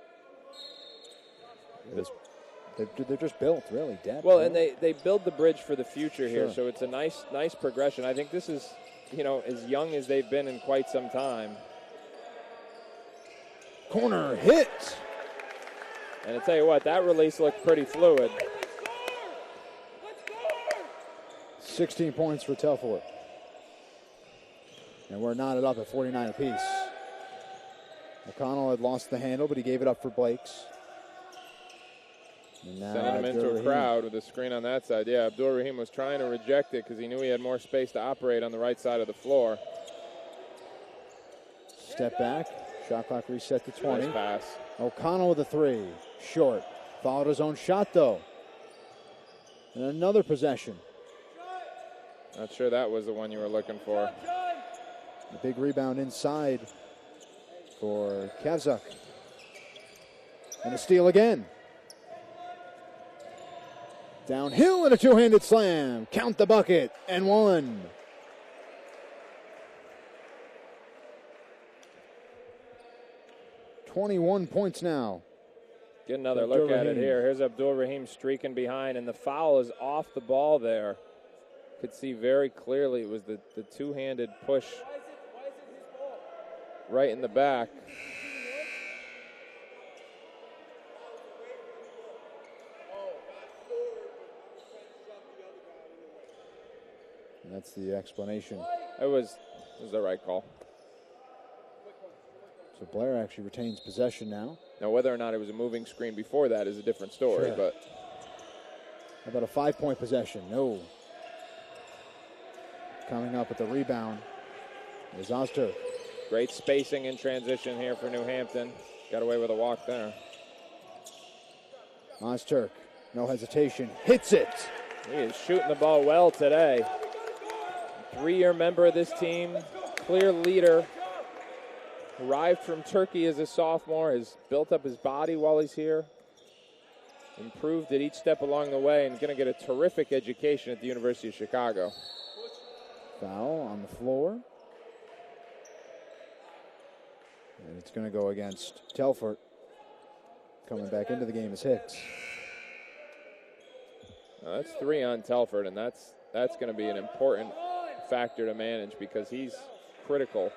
They're just built, really, depth. Well, and they build the bridge for the future here, Sure. so it's a nice progression. I think this is, you know, as young as they've been in quite some time. Corner hit. And I tell you what, that release looked pretty fluid. 16 points for Telford. And we're knotted up at 49 apiece. O'Connell had lost the handle, but he gave it up for Blake's. Sending him into a crowd with a screen on that side. Yeah, Abdur-Rahim was trying to reject it because he knew he had more space to operate on the right side of the floor. Step back. Shot clock reset to 20. Nice pass. O'Connell with a three. Short. Followed his own shot, though. And another possession. Not sure that was the one you were looking for. A big rebound inside for Kazak. And a steal again. Downhill and a two-handed slam. Count the bucket and one. $21 points now. Get another look at it here. Here's Abdur-Rahim streaking behind, and the foul is off the ball there. Could see very clearly it was the two-handed push right in the back. And that's the explanation. It was the right call. So Blair actually retains possession now. Now, whether or not it was a moving screen before that is a different story. Sure. But How about a 5-point possession? No. Coming up with the rebound is Ozturk. great spacing in transition here for New Hampton. Got away with a walk there. Ozturk, no hesitation, hits it. He is shooting the ball well today. 3-year member of this team, clear leader arrived from Turkey as a sophomore, has built up his body while he's here, improved at each step along the way, and going to get a terrific education at the University of Chicago. Foul on the floor. And it's going to go against Telfort. Coming back into the game is Hicks. That's 3 on Telford, and that's going to be an important factor to manage because he's critical.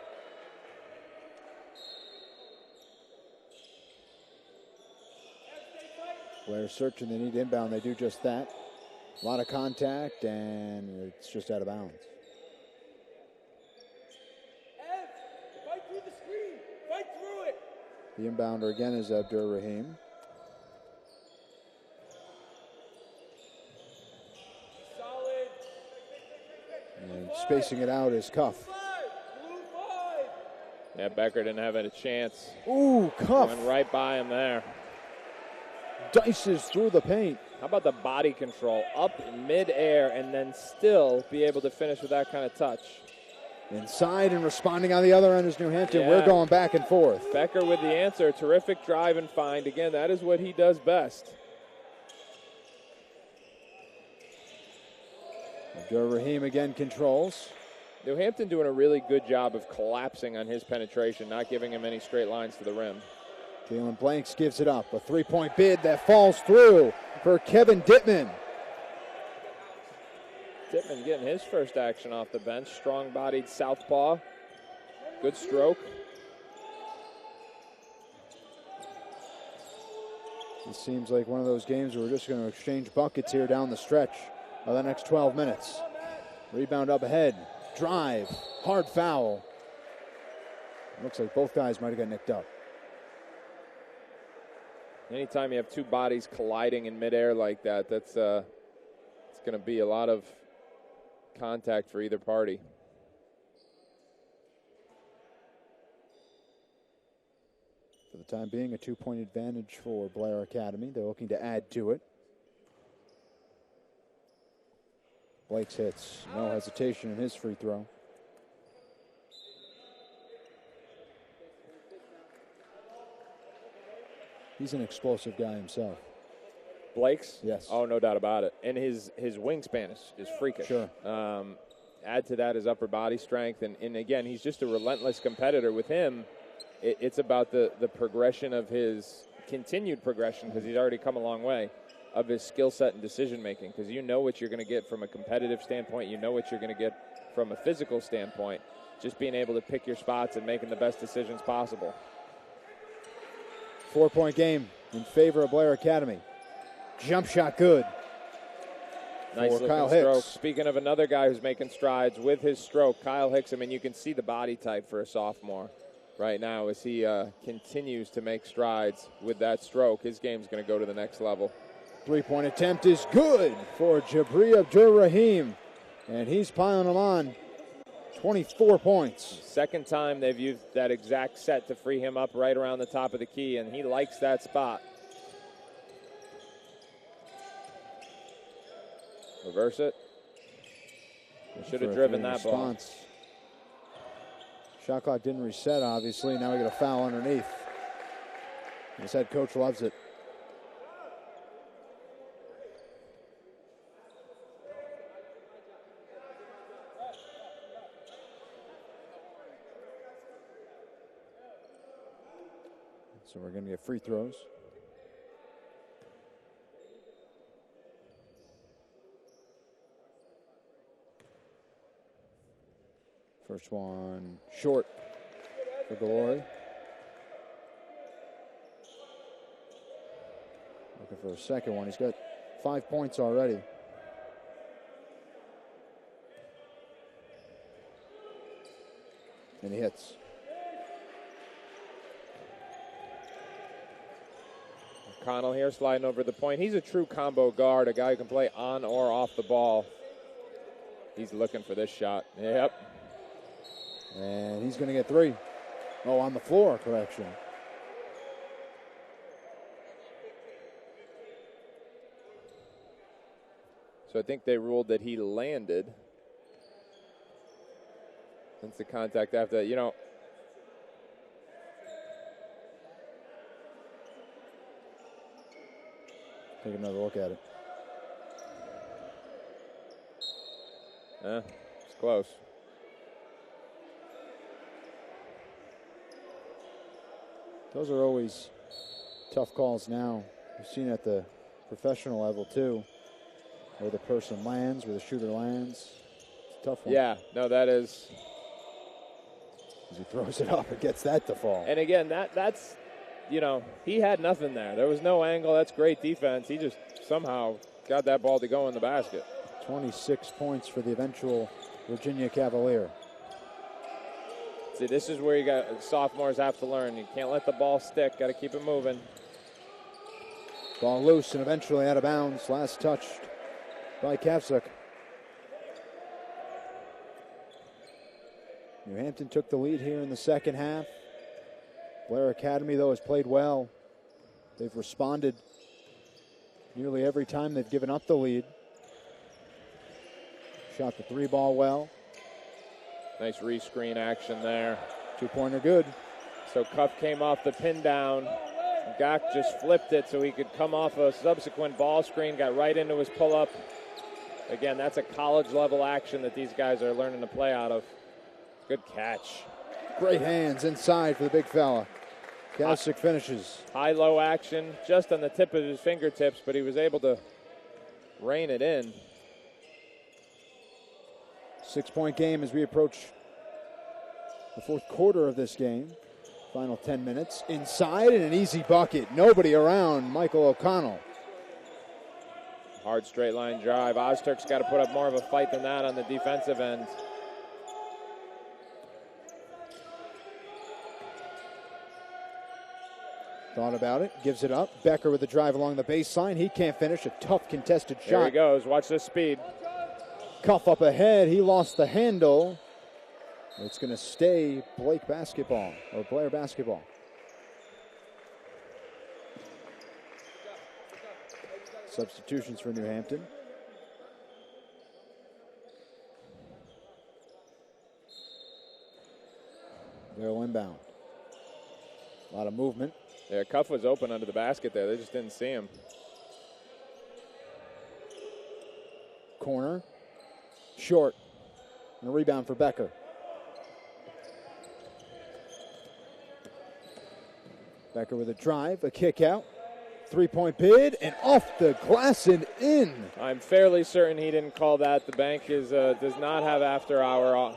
Blair searching, they need inbound. They do just that. A lot of contact, and it's just out of bounds. Fight through the screen. Fight through it. The inbounder again is Abdur Rahim. Solid. And spacing it out is Cuff. Blue 5. Yeah, Becker didn't have any chance. Ooh, Cuff Went right by him there. dices through the paint. How about the body control? Up in midair and then still be able to finish with that kind of touch. Inside and responding on the other end is New Hampton. Yeah. We're going back and forth. Becker with the answer. Terrific drive and find. Again, that is what he does best. Abdur Rahim again controls. New Hampton doing a really good job of collapsing on his penetration, not giving him any straight lines to the rim. Jalen Blanks gives it up. A three-point bid that falls through for Kevin Dittman. Dittman getting his first action off the bench. Strong-bodied southpaw. Good stroke. It seems like one of those games where we're just going to exchange buckets here down the stretch of the next 12 minutes. Rebound up ahead. Drive. Hard foul. Looks like both guys might have got nicked up. Anytime you have two bodies colliding in midair like that, that's it's going to be a lot of contact for either party. For the time being, a 2-point advantage for Blair Academy. They're looking to add to it. Blake's hits. No hesitation in his free throw. He's an explosive guy himself. Blake's? Yes. Oh, no doubt about it. And his wingspan is freakish. Sure. Add to that his upper body strength. And again, he's just a relentless competitor. With him, it's about the progression of his continued progression, because he's already come a long way, of his skill set and decision making. Because you know what you're going to get from a competitive standpoint. You know what you're going to get from a physical standpoint. Just being able to pick your spots and making the best decisions possible. 4-point game in favor of Blair Academy. Jump shot good. Nice for looking Kyle stroke. Hicks. Speaking of another guy who's making strides with his stroke, Kyle Hicks. I mean, you can see the body type for a sophomore right now as he continues to make strides with that stroke. His game's going to go to the next level. 3-point attempt is good for Jabri Abdur-Rahim, and he's piling them on. 24 points. Second time they've used that exact set to free him up right around the top of the key, and he likes that spot. Reverse it. He should have driven that ball. Shot clock didn't reset, obviously. Now we get a foul underneath. His head coach loves it. So we're going to get free throws. First one short for Glory. Looking for a second one. He's got 5 points already. And he hits. Connell here sliding over the point. He's a true combo guard, a guy who can play on or off the ball. He's looking for this shot. Yep. And he's going to get 3. Oh, on the floor, correction. So I think they ruled that he landed. Since the contact after that, Take another look at it. It's close. Those are always tough calls now. We've seen at the professional level, too, where the person lands, where the shooter lands. It's a tough one. Yeah, no, that is. As he throws it up, it gets that to fall. And again, that's, he had nothing there. There was no angle. That's great defense. He just somehow got that ball to go in the basket. 26 points for the eventual Virginia Cavalier. See, this is where sophomores have to learn. You can't let the ball stick. Got to keep it moving. Ball loose and eventually out of bounds. Last touched by Kavsuk. New Hampton took the lead here in the second half. Blair Academy, though, has played well. They've responded nearly every time they've given up the lead. Shot the three ball well. Nice re-screen action there. Two-pointer good. So Cuff came off the pin down. Gak just flipped it so he could come off a subsequent ball screen, got right into his pull-up. Again, that's a college-level action that these guys are learning to play out of. Good catch. Great hands inside for the big fella. Kavsuk finishes. High-low action just on the tip of his fingertips, but he was able to rein it in. 6-point game as we approach the fourth quarter of this game. Final 10 minutes. Inside and an easy bucket. Nobody around Michael O'Connell. Hard straight line drive. Ozturk's got to put up more of a fight than that on the defensive end. Thought about it. Gives it up. Becker with the drive along the baseline. He can't finish. A tough contested shot. There he goes. Watch this speed. Cuff up ahead. He lost the handle. It's going to stay Blake basketball, or Blair basketball. Substitutions for New Hampton. They'll inbound. A lot of movement. Yeah, Cuff was open under the basket there. They just didn't see him. Corner. Short. And a rebound for Becker. Becker with a drive, a kick out. Three-point bid, and off the glass and in. I'm fairly certain he didn't call that. The bank does not have after-hour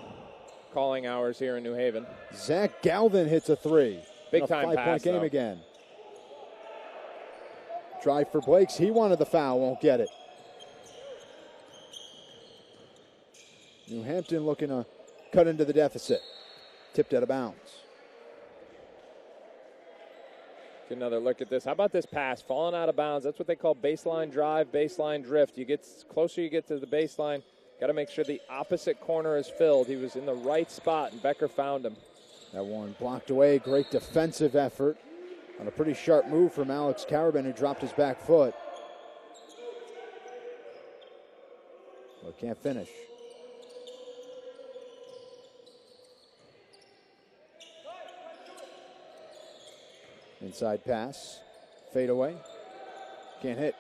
calling hours here in New Haven. Zach Galvin hits a three. Big-time pass, five-point game though. again. Drive for Blakes. He wanted the foul, won't get it. New Hampton looking to cut into the deficit. Tipped out of bounds. Get another look at this. How about this pass? Falling out of bounds. That's what they call baseline drive, baseline drift. You get closer you get to the baseline, got to make sure the opposite corner is filled. He was in the right spot, and Becker found him. That one blocked away. Great defensive effort on a pretty sharp move from Alex Carabin, who dropped his back foot. Well, can't finish. Inside pass. Fade away. Can't hit.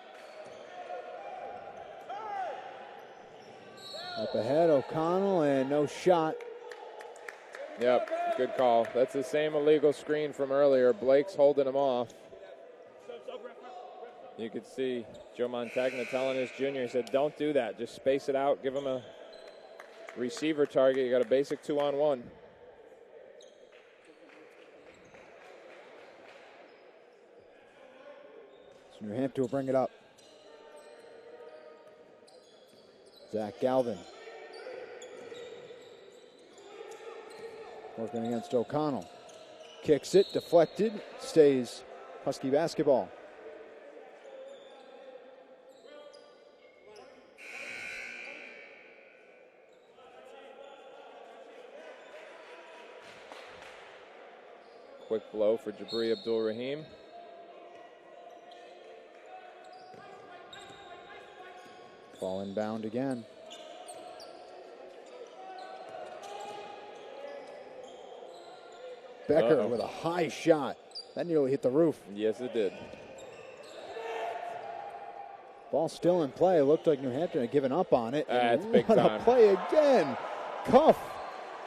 Up ahead, O'Connell, and no shot. Yep, good call. That's the same illegal screen from earlier. Blake's holding him off. You could see Joe Montagna telling his junior, he said, don't do that. Just space it out. Give him a receiver target. You got a basic 2-on-1. So New Hampton will bring it up. Zach Galvin. Working against O'Connell. Kicks it, deflected, stays Husky basketball. Quick blow for Jabri Abdul-Rahim. Ball inbound again. Becker with a high shot. That nearly hit the roof. Yes, it did. Ball still in play. It looked like New Hampton had given up on it. That's big what time. A play again. Cuff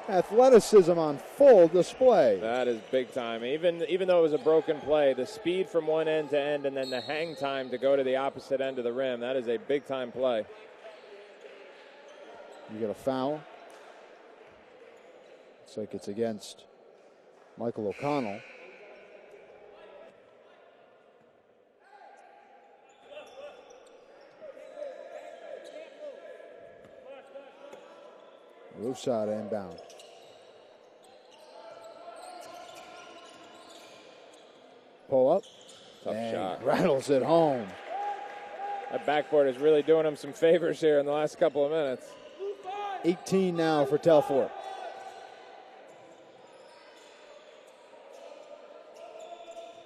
athleticism on full display. That is big time. Even though it was a broken play, the speed from one end to end and then the hang time to go to the opposite end of the rim, that is a big time play. You get a foul. Looks like it's against Michael O'Connell. Loose side inbound. Pull up. Tough shot. Rattles it home. That backboard is really doing him some favors here in the last couple of minutes. 18 now for Telfort.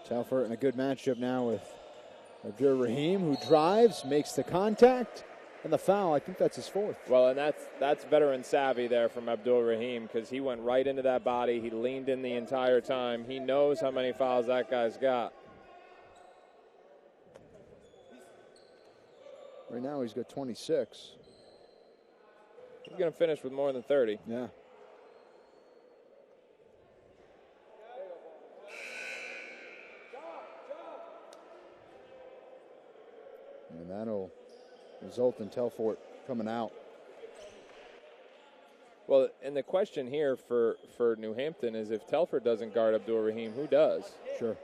Telfort in a good matchup now with Abdur Rahim, who drives, makes the contact, and the foul. I think that's his fourth. Well, and that's veteran savvy there from Abdul Rahim, because he went right into that body. He leaned in the entire time. He knows how many fouls that guy's got. Right now he's got 26. He's going to finish with more than 30. Yeah. And that'll result in Telfort coming out. Well, and the question here for New Hampton is if Telford doesn't guard Abdul Rahim, who does? Sure.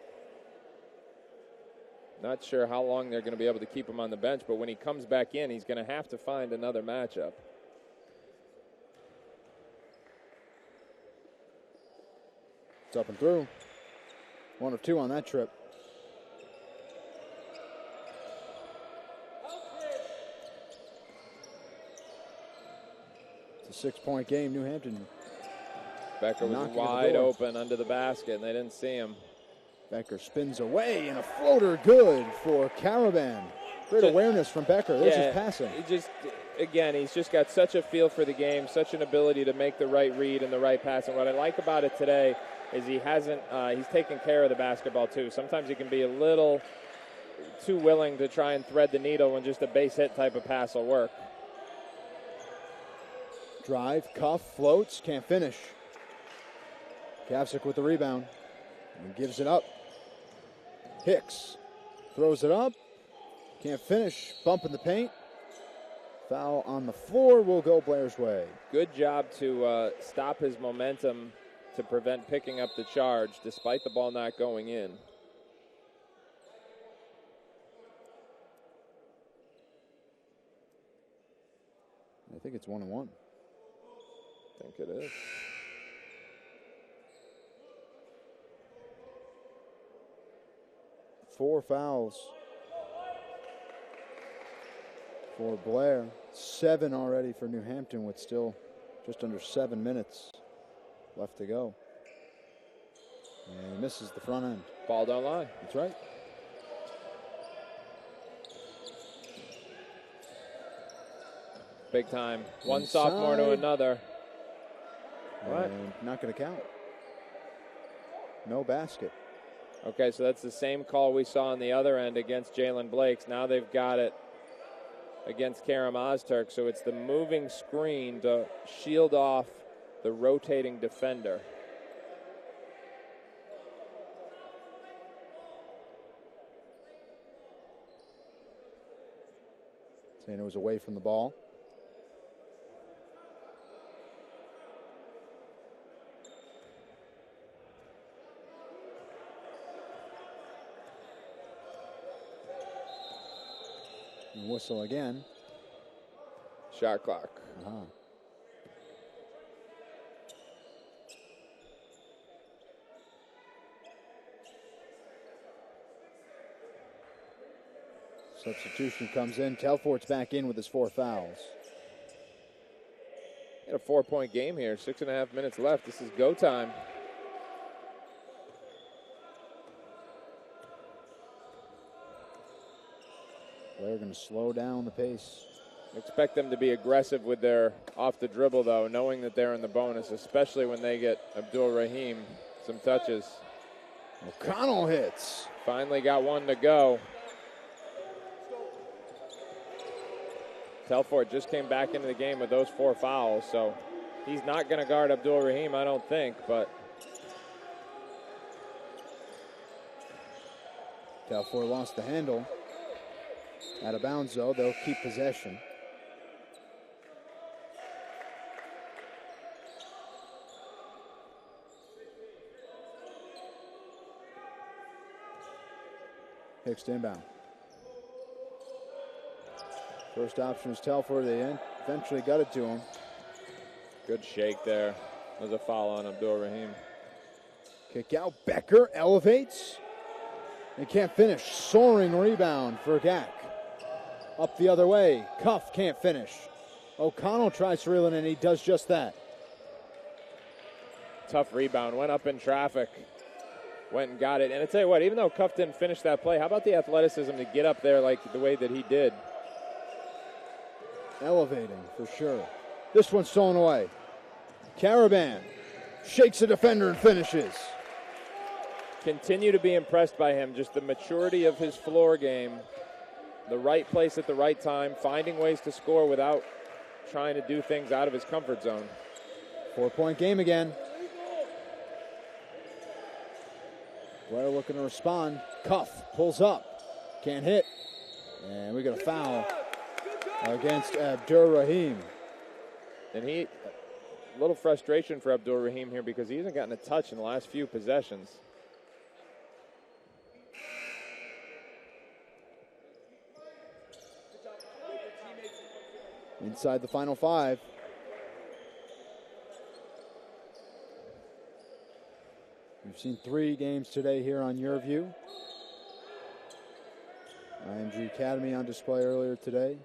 Not sure how long they're going to be able to keep him on the bench, but when he comes back in, he's going to have to find another matchup. It's up and through. 1 of 2 on that trip. It's a 6-point game. New Hampton. Becker was wide open under the basket, and they didn't see him. Becker spins away, and a floater good for Caravan. Great awareness from Becker. There's his passing. He's just got such a feel for the game, such an ability to make the right read and the right pass. And what I like about it today is he's taking care of the basketball too. Sometimes he can be a little too willing to try and thread the needle when just a base hit type of pass will work. Drive, cuff, floats, can't finish. Kapsic with the rebound and gives it up. Hicks throws it up, can't finish, bump in the paint. Foul on the floor will go Blair's way. Good job to stop his momentum to prevent picking up the charge despite the ball not going in. I think it's 1-1. I think it is. Four fouls for Blair. 7 already for New Hampton with still just under 7 minutes left to go. And he misses the front end. Ball don't lie. That's right. Big time. One Inside. sophomore to another. What? And not going to count. No basket. Okay, so that's the same call we saw on the other end against Jalen Blakes. Now they've got it against Karam Ozturk. So it's the moving screen to shield off the rotating defender. Saying it was away from the ball. And whistle again. Shot clock. Substitution comes in. Telfort's back in with his 4 fouls. Got a 4-point game here. 6.5 minutes left. This is go time. Blair going to slow down the pace. Expect them to be aggressive with their off the dribble, though, knowing that they're in the bonus, especially when they get Abdul Rahim some touches. O'Connell hits. Finally got one to go. Telfort just came back into the game with those 4 fouls, so he's not going to guard Abdul Rahim, I don't think, but Telfort lost the handle. Out of bounds, though. They'll keep possession. Hicks to inbound. First option is Telfort. They eventually got it to him. good shake there. There's a foul on Abdul Rahim. Kick out. Becker elevates. And can't finish. Soaring rebound for Gak. Up the other way. Cuff can't finish. O'Connell tries to reel it in. He does just that. Tough rebound. Went up in traffic. Went and got it. And I tell you what, even though Cuff didn't finish that play, how about the athleticism to get up there like the way that he did? Elevating for sure. This one's stolen away. Caravan shakes a defender and finishes. Continue to be impressed by him. Just the maturity of his floor game. The right place at the right time. Finding ways to score without trying to do things out of his comfort zone. 4-point game again. Blair looking to respond. Cuff pulls up. Can't hit. And we got a foul against Abdur Rahim. And a little frustration for Abdur Rahim here because he hasn't gotten a touch in the last few possessions. Inside the final 5. We've seen 3 games today here on Yurview. IMG Academy on display earlier today.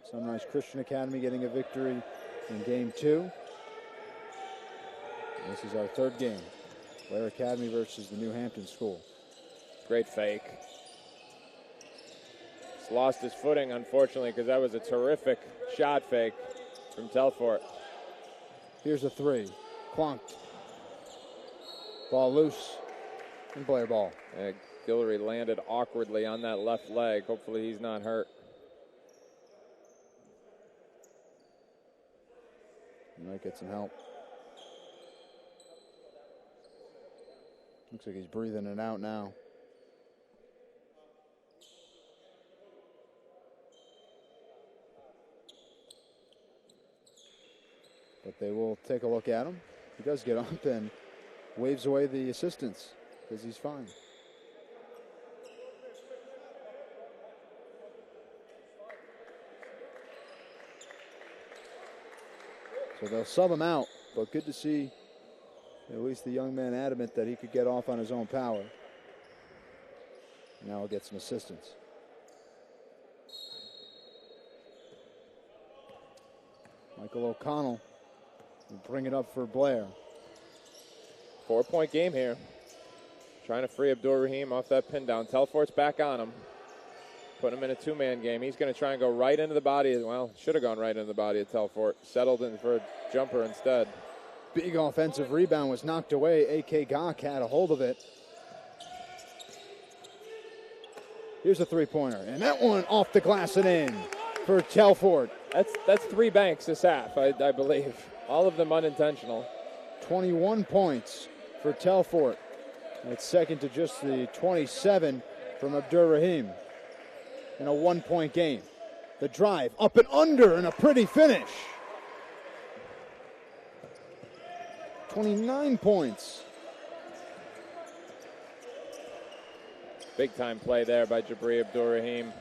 Sunrise Christian Academy getting a victory in game 2. This is our 3rd game. Blair Academy versus the New Hampton School. Great fake. Just lost his footing, unfortunately, because that was a terrific shot fake from Telfort. Here's a 3. Clonked. Ball loose. And Blair ball. Guillory landed awkwardly on that left leg. Hopefully he's not hurt. He might get some help. Looks like he's breathing it out now. But they will take a look at him. He does get up and waves away the assistants because he's fine. So they'll sub him out, but good to see at least the young man adamant that he could get off on his own power. Now he'll get some assistance. Michael O'Connell will bring it up for Blair. 4-point game here. Trying to free Abdur Rahim off that pin down. Telfort's back on him. Putting him in a 2-man game. He's going to try and go right into the body. Well, should have gone right into the body of Telfort. Settled in for a jumper instead. Big offensive rebound was knocked away. A.K. Gak had a hold of it. Here's a 3-pointer. And that one off the glass and in for Telfort. That's 3 banks this half, I believe. All of them unintentional. 21 points for Telfort. It's second to just the 27 from Abdur Rahim in a 1-point game. The drive up and under and a pretty finish. 29 points. Big time play there by Jabri Abdur Rahim.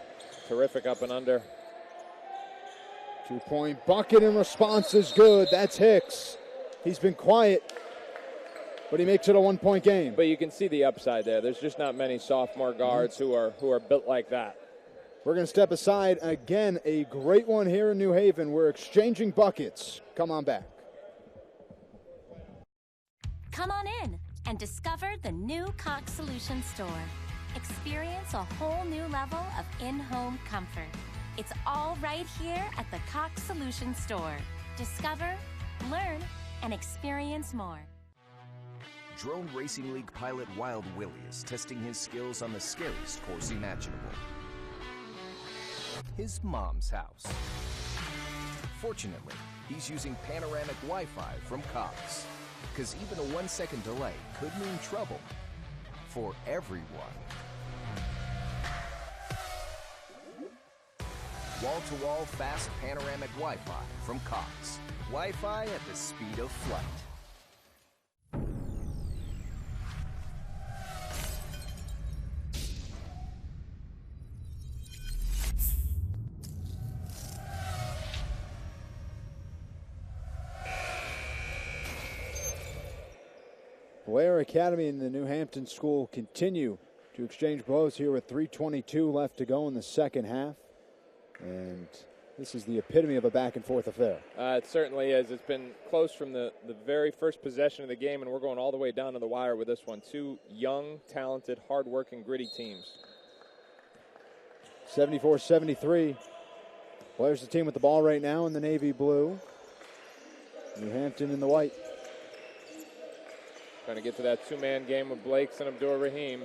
Terrific up and under. 2-point bucket in response is good. That's Hicks. He's been quiet, but he makes it a 1-point game. But you can see the upside there. There's just not many sophomore guards who are built like that. We're going to step aside. Again, a great one here in New Haven. We're exchanging buckets. Come on back. Come on in and discover the new Cox Solution Store. Experience a whole new level of in-home comfort. It's all right here at the Cox Solution Store. Discover, learn, and experience more. Drone Racing League pilot Wild Willie is testing his skills on the scariest course imaginable. His mom's house. Fortunately, he's using panoramic Wi-Fi from Cox, because even a 1 second delay could mean trouble for everyone. Wall-to-wall fast panoramic Wi-Fi from Cox. Wi-Fi at the speed of flight. Blair Academy and the New Hampton school continue to exchange blows here with 3:22 left to go in the second half. And this is the epitome of a back-and-forth affair. It certainly is. It's been close from the very first possession of the game, and we're going all the way down to the wire with this one. Two young, talented, hard-working, gritty teams. 74-73. Blair's the team with the ball right now in the navy blue. New Hampton in the white. Trying to get to that two-man game with Blakes and Abdur Rahim.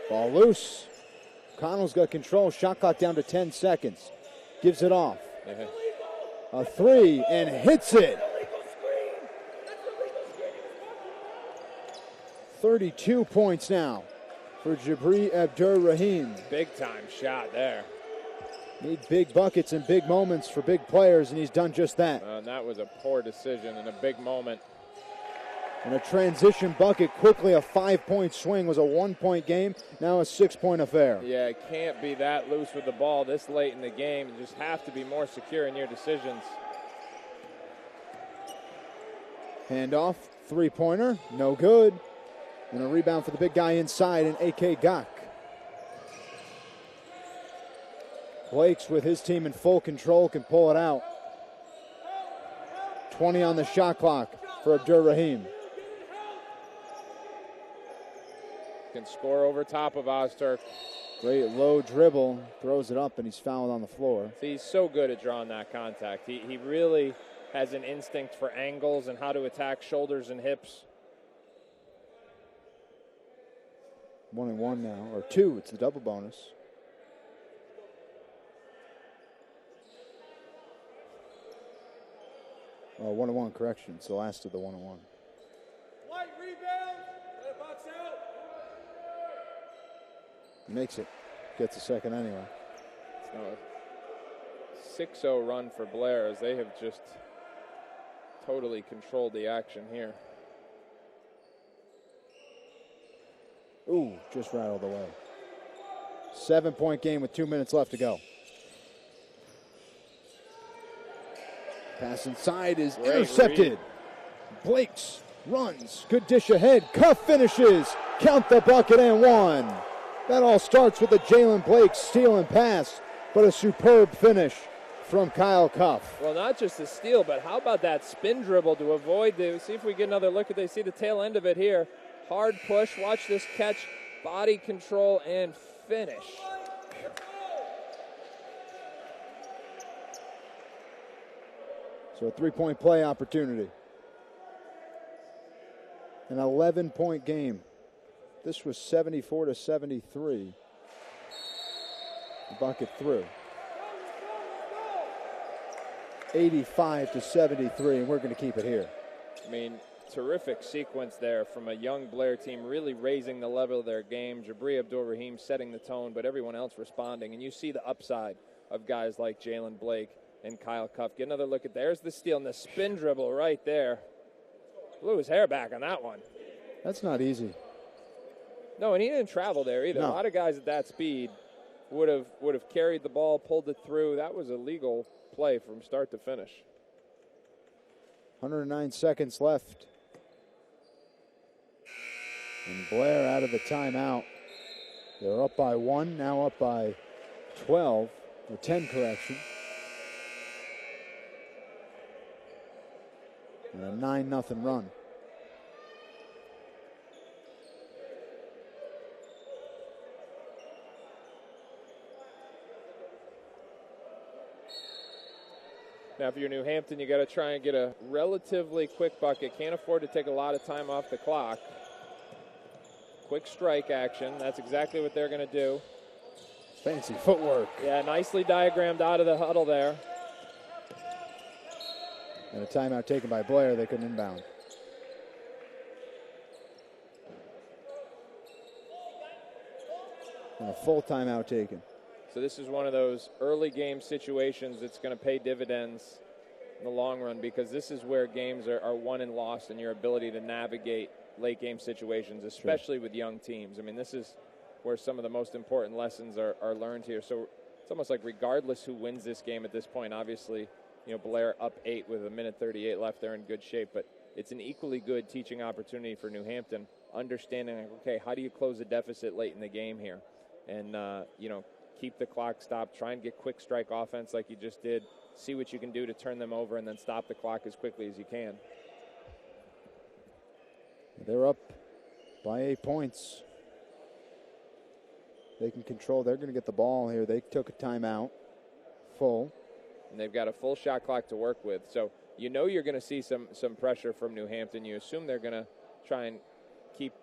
Ball loose. Connell's got control. Shot clock down to 10 seconds. Gives it off. Yeah. A three and hits it. 32 points now for Jabri Abdur Rahim. Big time shot there. Need big buckets and big moments for big players, and he's done just that. And that was a poor decision and a big moment. And a transition bucket quickly. A 5-point swing was a 1-point game. Now a 6-point affair. Yeah, it can't be that loose with the ball this late in the game. You just have to be more secure in your decisions. Handoff, three-pointer, no good. And a rebound for the big guy inside, and A.K. Gak. Blakes, with his team in full control, can pull it out. 20 on the shot clock for Abdur Rahim. Can score over top of Ozturk. Great low dribble, throws it up, and he's fouled on the floor. See, he's so good at drawing that contact. He really has an instinct for angles and how to attack shoulders and hips. 1-1 now, or 2, it's the double bonus. Oh, 1-1, correction. It's the last of the 1-1. White rebound. Let it box out. Makes it. Gets a second anyway. So a 6-0 run for Blair as they have just totally controlled the action here. Ooh, just rattled away. 7-point game with 2 minutes left to go. Pass inside is intercepted. Read. Blakes runs. Good dish ahead. Cuff finishes. Count the bucket and one. That all starts with a Jalen Blake steal and pass, but a superb finish from Kyle Cuff. Well, not just the steal, but how about that spin dribble to avoid the, see if we get another look at, they see the tail end of it here. Hard push, watch this catch, body control, and finish. So a 3-point play opportunity. An 11-point game. This was 74-73. The bucket through. 85-73, and we're going to keep it here. I mean, terrific sequence there from a young Blair team really raising the level of their game. Jabri Abdur Rahim setting the tone, but everyone else responding. And you see the upside of guys like Jalen Blake and Kyle Cuff. Get another look at, there's the steal and the spin dribble right there. Blew his hair back on that one. That's not easy. No, and he didn't travel there either. No. A lot of guys at that speed would have carried the ball, pulled it through. That was a legal play from start to finish. 109 seconds left. And Blair out of the timeout. They're up by 1, now up by 12, or 10 correction. And a 9-0 run. Now, if you're New Hampton, you got to try and get a relatively quick bucket. Can't afford to take a lot of time off the clock. Quick strike action. That's exactly what they're going to do. Fancy footwork. Yeah, nicely diagrammed out of the huddle there. And a timeout taken by Blair. They couldn't inbound. And a full timeout taken. So this is one of those early game situations that's going to pay dividends in the long run, because this is where games are won and lost in your ability to navigate late game situations, especially with young teams. I mean, this is where some of the most important lessons are learned here. So it's almost like regardless who wins this game at this point, obviously, Blair up 8 with 1:38 left. They're in good shape, but it's an equally good teaching opportunity for New Hampton, understanding, like, okay, how do you close a deficit late in the game here? And, keep the clock stopped, try and get quick strike offense like you just did, see what you can do to turn them over, and then stop the clock as quickly as you can. They're up by 8 points. They can control. They're going to get the ball here. They took a timeout, full. And they've got a full shot clock to work with. So you're going to see some pressure from New Hampton. You assume they're going to try and keep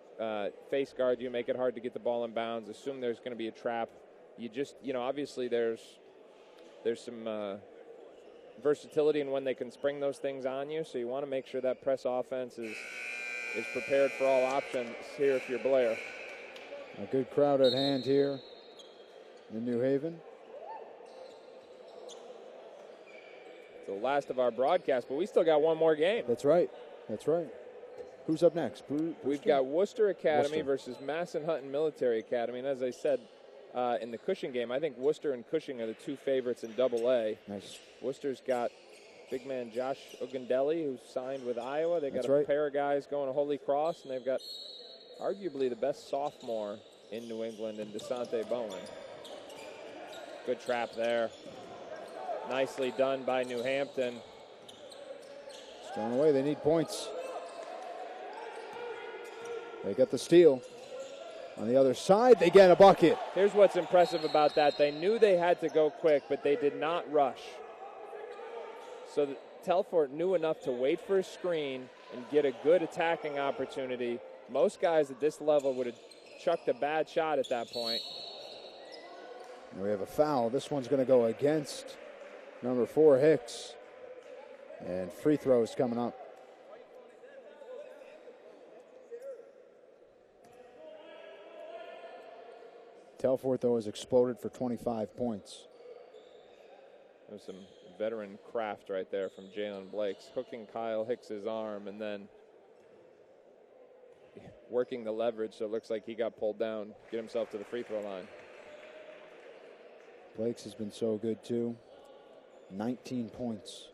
face guard you, make it hard to get the ball in bounds. Assume there's going to be a trap. You just, obviously there's some versatility in when they can spring those things on you. So you want to make sure that press offense is prepared for all options here if you're Blair. A good crowd at hand here in New Haven. It's the last of our broadcast, but we still got one more game. That's right. Who's up next? We've got Worcester Academy versus Masson-Hutton Military Academy. And as I said in the Cushing game, I think Worcester and Cushing are the two favorites in Double-A. Nice. Worcester's got big man Josh Ogundelli, who's signed with Iowa. They've got pair of guys going to Holy Cross, and they've got arguably the best sophomore in New England in DeSante Bowen. Good trap there. Nicely done by New Hampton. Strong away. They need points. They got the steal. On the other side, they get a bucket. Here's what's impressive about that. They knew they had to go quick, but they did not rush. So Telfort knew enough to wait for a screen and get a good attacking opportunity. Most guys at this level would have chucked a bad shot at that point. And we have a foul. This one's going to go against number 4, Hicks. And free throws coming up. Telfort, though, has exploded for 25 points. There's some veteran craft right there from Jalen Blakes, hooking Kyle Hicks's arm and then working the leverage so it looks like he got pulled down, get himself to the free throw line. Blakes has been so good, too. 19 points.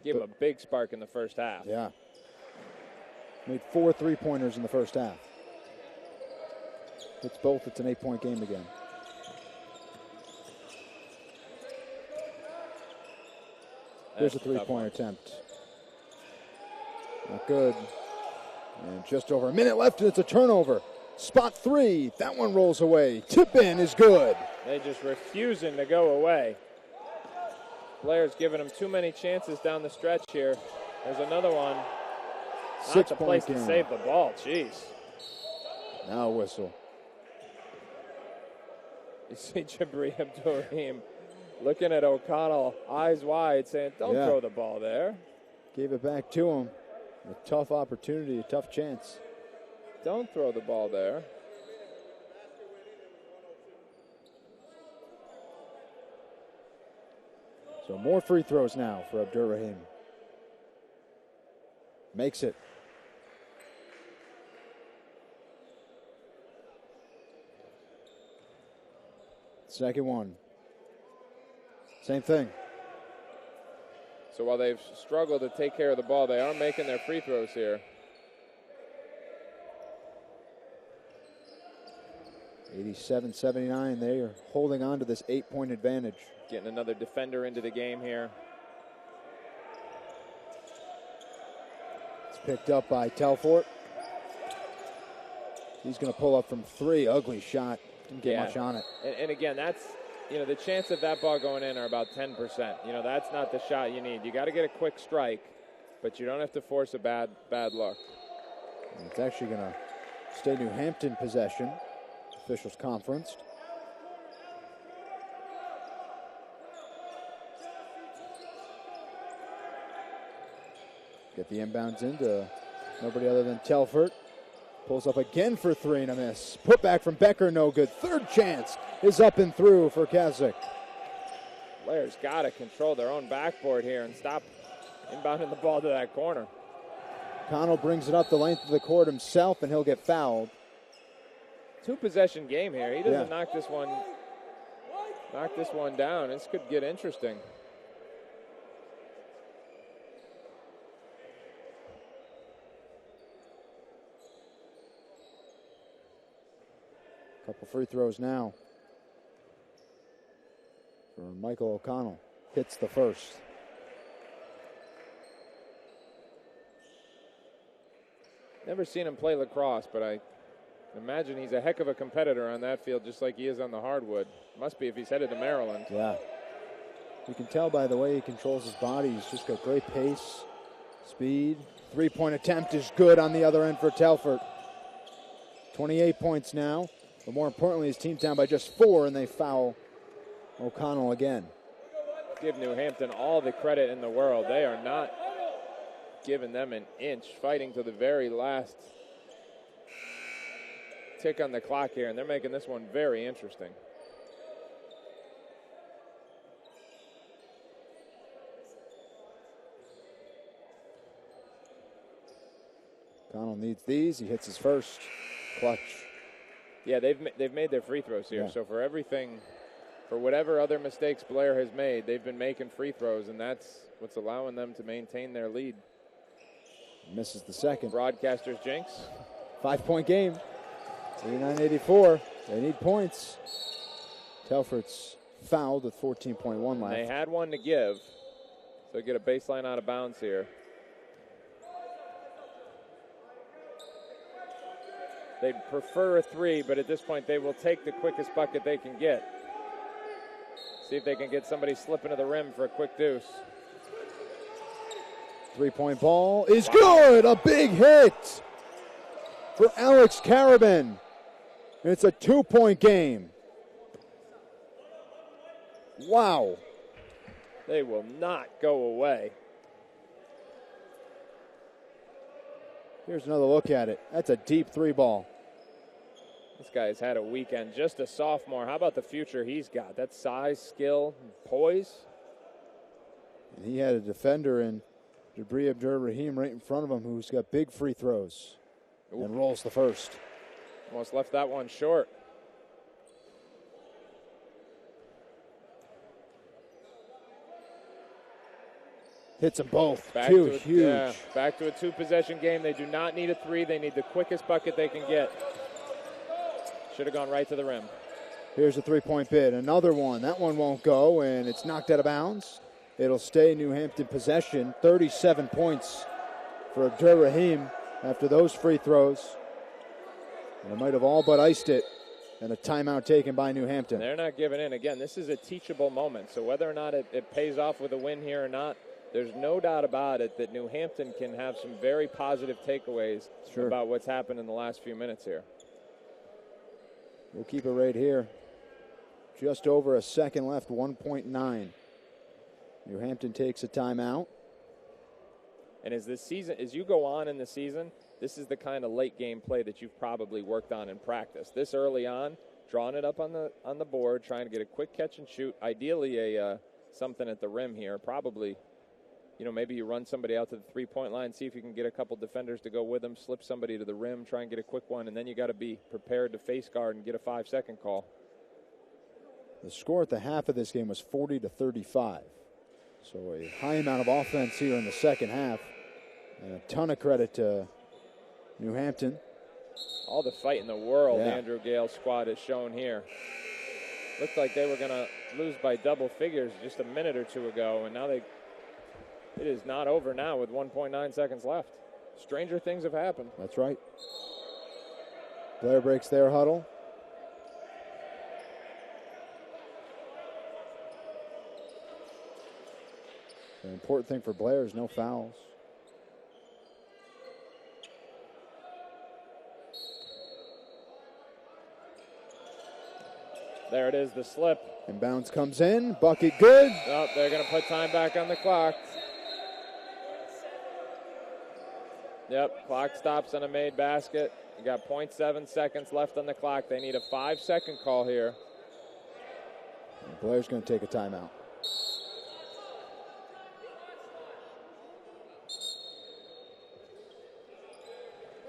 Gave him a big spark in the first half. Yeah. Made 4 3-pointers in the first half. Hits both. It's an 8-point game again. Here's a 3-point attempt. Not good. And just over a minute left, and it's a turnover. Spot 3. That one rolls away. Tip in is good. They just refusing to go away. Blair's giving them too many chances down the stretch here. There's another one. Not the place to save the ball. Jeez. Now a whistle. You see Jabri Abdurrahim looking at O'Connell, eyes wide, saying, don't throw the ball there. Gave it back to him. A tough opportunity, a tough chance. Don't throw the ball there. So more free throws now for Abdurrahim. Makes it. Second one. Same thing. So while they've struggled to take care of the ball, they are making their free throws here. 87-79. They are holding on to this 8-point advantage. Getting another defender into the game here. It's picked up by Telfort. He's going to pull up from 3. Ugly shot. Didn't get much on it. And again, that's, the chance of that ball going in are about 10%. That's not the shot you need. You got to get a quick strike, but you don't have to force a bad look. And it's actually going to stay New Hampton possession. Officials conferenced. Get the inbounds into nobody other than Telfort. Pulls up again for three and a miss. Put back from Becker, no good. Third chance is up and through for Kasich. Blair's got to control their own backboard here and stop inbounding the ball to that corner. Connell brings it up the length of the court himself, and he'll get fouled. 2-possession game here. He doesn't knock this one down. This could get interesting. Couple free throws now for Michael O'Connell. Hits the first. Never seen him play lacrosse, but I imagine he's a heck of a competitor on that field, just like he is on the hardwood. Must be if he's headed to Maryland. Yeah. You can tell by the way he controls his body. He's just got great pace, speed. Three-point attempt is good on the other end for Telfort. 28 points now. But more importantly, his team's down by just 4, and they foul O'Connell again. Give New Hampton all the credit in the world. They are not giving them an inch, fighting to the very last tick on the clock here, and they're making this one very interesting. O'Connell needs these. He hits his first. Clutch. Yeah, they've made their free throws here. Yeah. So for whatever other mistakes Blair has made, they've been making free throws, and that's what's allowing them to maintain their lead. Misses the second. Broadcaster's jinx. 5-point game. 89-84. They need points. Telfort's fouled with 14.1 left. They had one to give, so get a baseline out of bounds here. They'd prefer a 3, but at this point they will take the quickest bucket they can get. See if they can get somebody slipping to the rim for a quick deuce. 3-point ball is good. A big hit for Alex Carabin. It's a 2-point game. Wow. They will not go away. Here's another look at it. That's a deep 3 ball. This guy has had a weekend. Just a sophomore. How about the future he's got? That size, skill, poise. And he had a defender in Jabri Abdur-Rahim right in front of him who's got big free throws. Ooh. And rolls the first. Almost left that one short. Hits them both. Huge. Yeah, back to a 2-possession game. They do not need a 3. They need the quickest bucket they can get. Should have gone right to the rim. Here's a 3-point bid. Another one. That one won't go, and it's knocked out of bounds. It'll stay New Hampton possession. 37 points for Abdur-Rahim after those free throws. And it might have all but iced it. And a timeout taken by New Hampton. They're not giving in. Again, this is a teachable moment. So whether or not it pays off with a win here or not, there's no doubt about it that New Hampton can have some very positive takeaways about what's happened in the last few minutes here. We'll keep it right here. Just over a second left, 1.9. New Hampton takes a timeout. And as you go on in the season, this is the kind of late game play that you've probably worked on in practice. This early on, drawing it up on the board, trying to get a quick catch and shoot. Ideally, something at the rim here. Probably, maybe you run somebody out to the 3-point line, see if you can get a couple defenders to go with them, slip somebody to the rim, try and get a quick one, and then you got to be prepared to face guard and get a 5-second call. The score at the half of this game was 40-35. So a high amount of offense here in the second half. And a ton of credit to New Hampton. All the fight in the world Andrew Gale's squad has shown here. Looked like they were going to lose by double figures just a minute or two ago, and now it is not over now with 1.9 seconds left. Stranger things have happened. That's right. Blair breaks their huddle. The important thing for Blair is no fouls. There it is, the slip. Inbounds comes in, bucket good. Oh, they're going to put time back on the clock. Yep, clock stops on a made basket. You got 0.7 seconds left on the clock. They need a 5-second call here. And Blair's going to take a timeout.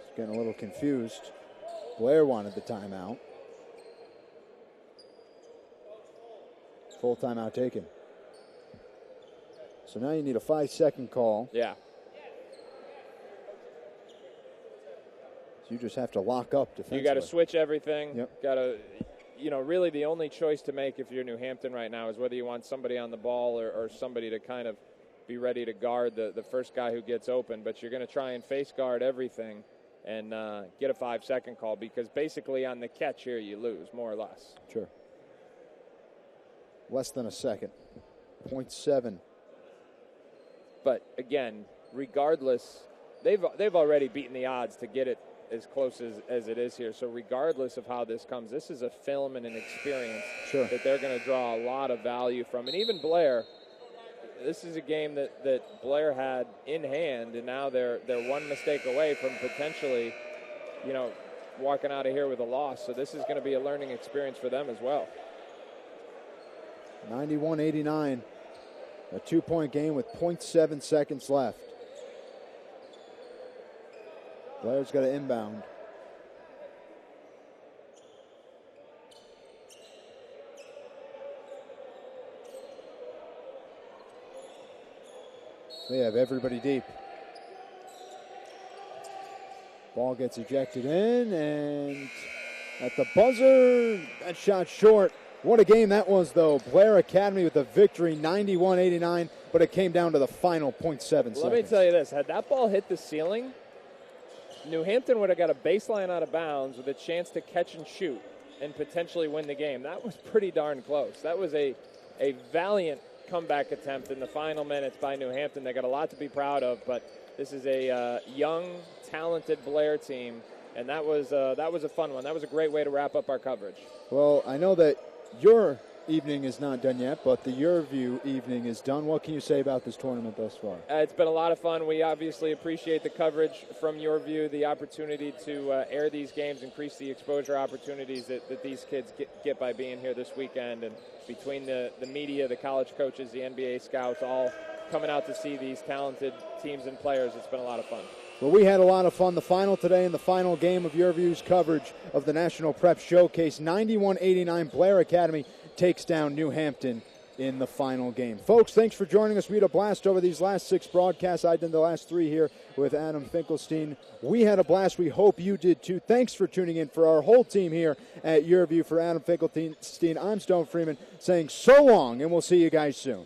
He's getting a little confused. Blair wanted the timeout. Full timeout taken. So now you need a 5-second call. Yeah. So you just have to lock up defensively. You got to switch everything. Yep. Got to, really the only choice to make if you're New Hampton right now is whether you want somebody on the ball or somebody to kind of be ready to guard the first guy who gets open. But you're going to try and face guard everything and get a 5-second call because basically on the catch here you lose, more or less. Sure. Less than a second. 0.7. But again, regardless, they've already beaten the odds to get it as close as it is here. So regardless of how this comes, this is a film and an experience that they're going to draw a lot of value from. And even Blair, this is a game that Blair had in hand, and now they're one mistake away from potentially, walking out of here with a loss. So this is going to be a learning experience for them as well. 91-89. A 2-point game with 0.7 seconds left. Blair's got to inbound. They have everybody deep. Ball gets ejected in, and at the buzzer, that shot short. What a game that was, though. Blair Academy with the victory, 91-89, but it came down to the final 0.7 seconds. Let me tell you this. Had that ball hit the ceiling, New Hampton would have got a baseline out of bounds with a chance to catch and shoot and potentially win the game. That was pretty darn close. That was a valiant comeback attempt in the final minutes by New Hampton. They got a lot to be proud of, but this is a young, talented Blair team, and that was a fun one. That was a great way to wrap up our coverage. Well, I know that your evening is not done yet, but the Yurview evening is done. What can you say about this tournament thus far? It's been a lot of fun. We obviously appreciate the coverage from Yurview, the opportunity to air these games, increase the exposure opportunities that these kids get by being here this weekend. And between the media, the college coaches, the NBA scouts, all coming out to see these talented teams and players, it's been a lot of fun. Well, we had a lot of fun. The final today and the final game of Yurview's coverage of the National Prep Showcase. 91-89, Blair Academy takes down New Hampton in the final game. Folks, thanks for joining us. We had a blast over these last 6 broadcasts. I did the last 3 here with Adam Finkelstein. We had a blast. We hope you did too. Thanks for tuning in. For our whole team here at Yurview, for Adam Finkelstein, I'm Stone Freeman saying so long, and we'll see you guys soon.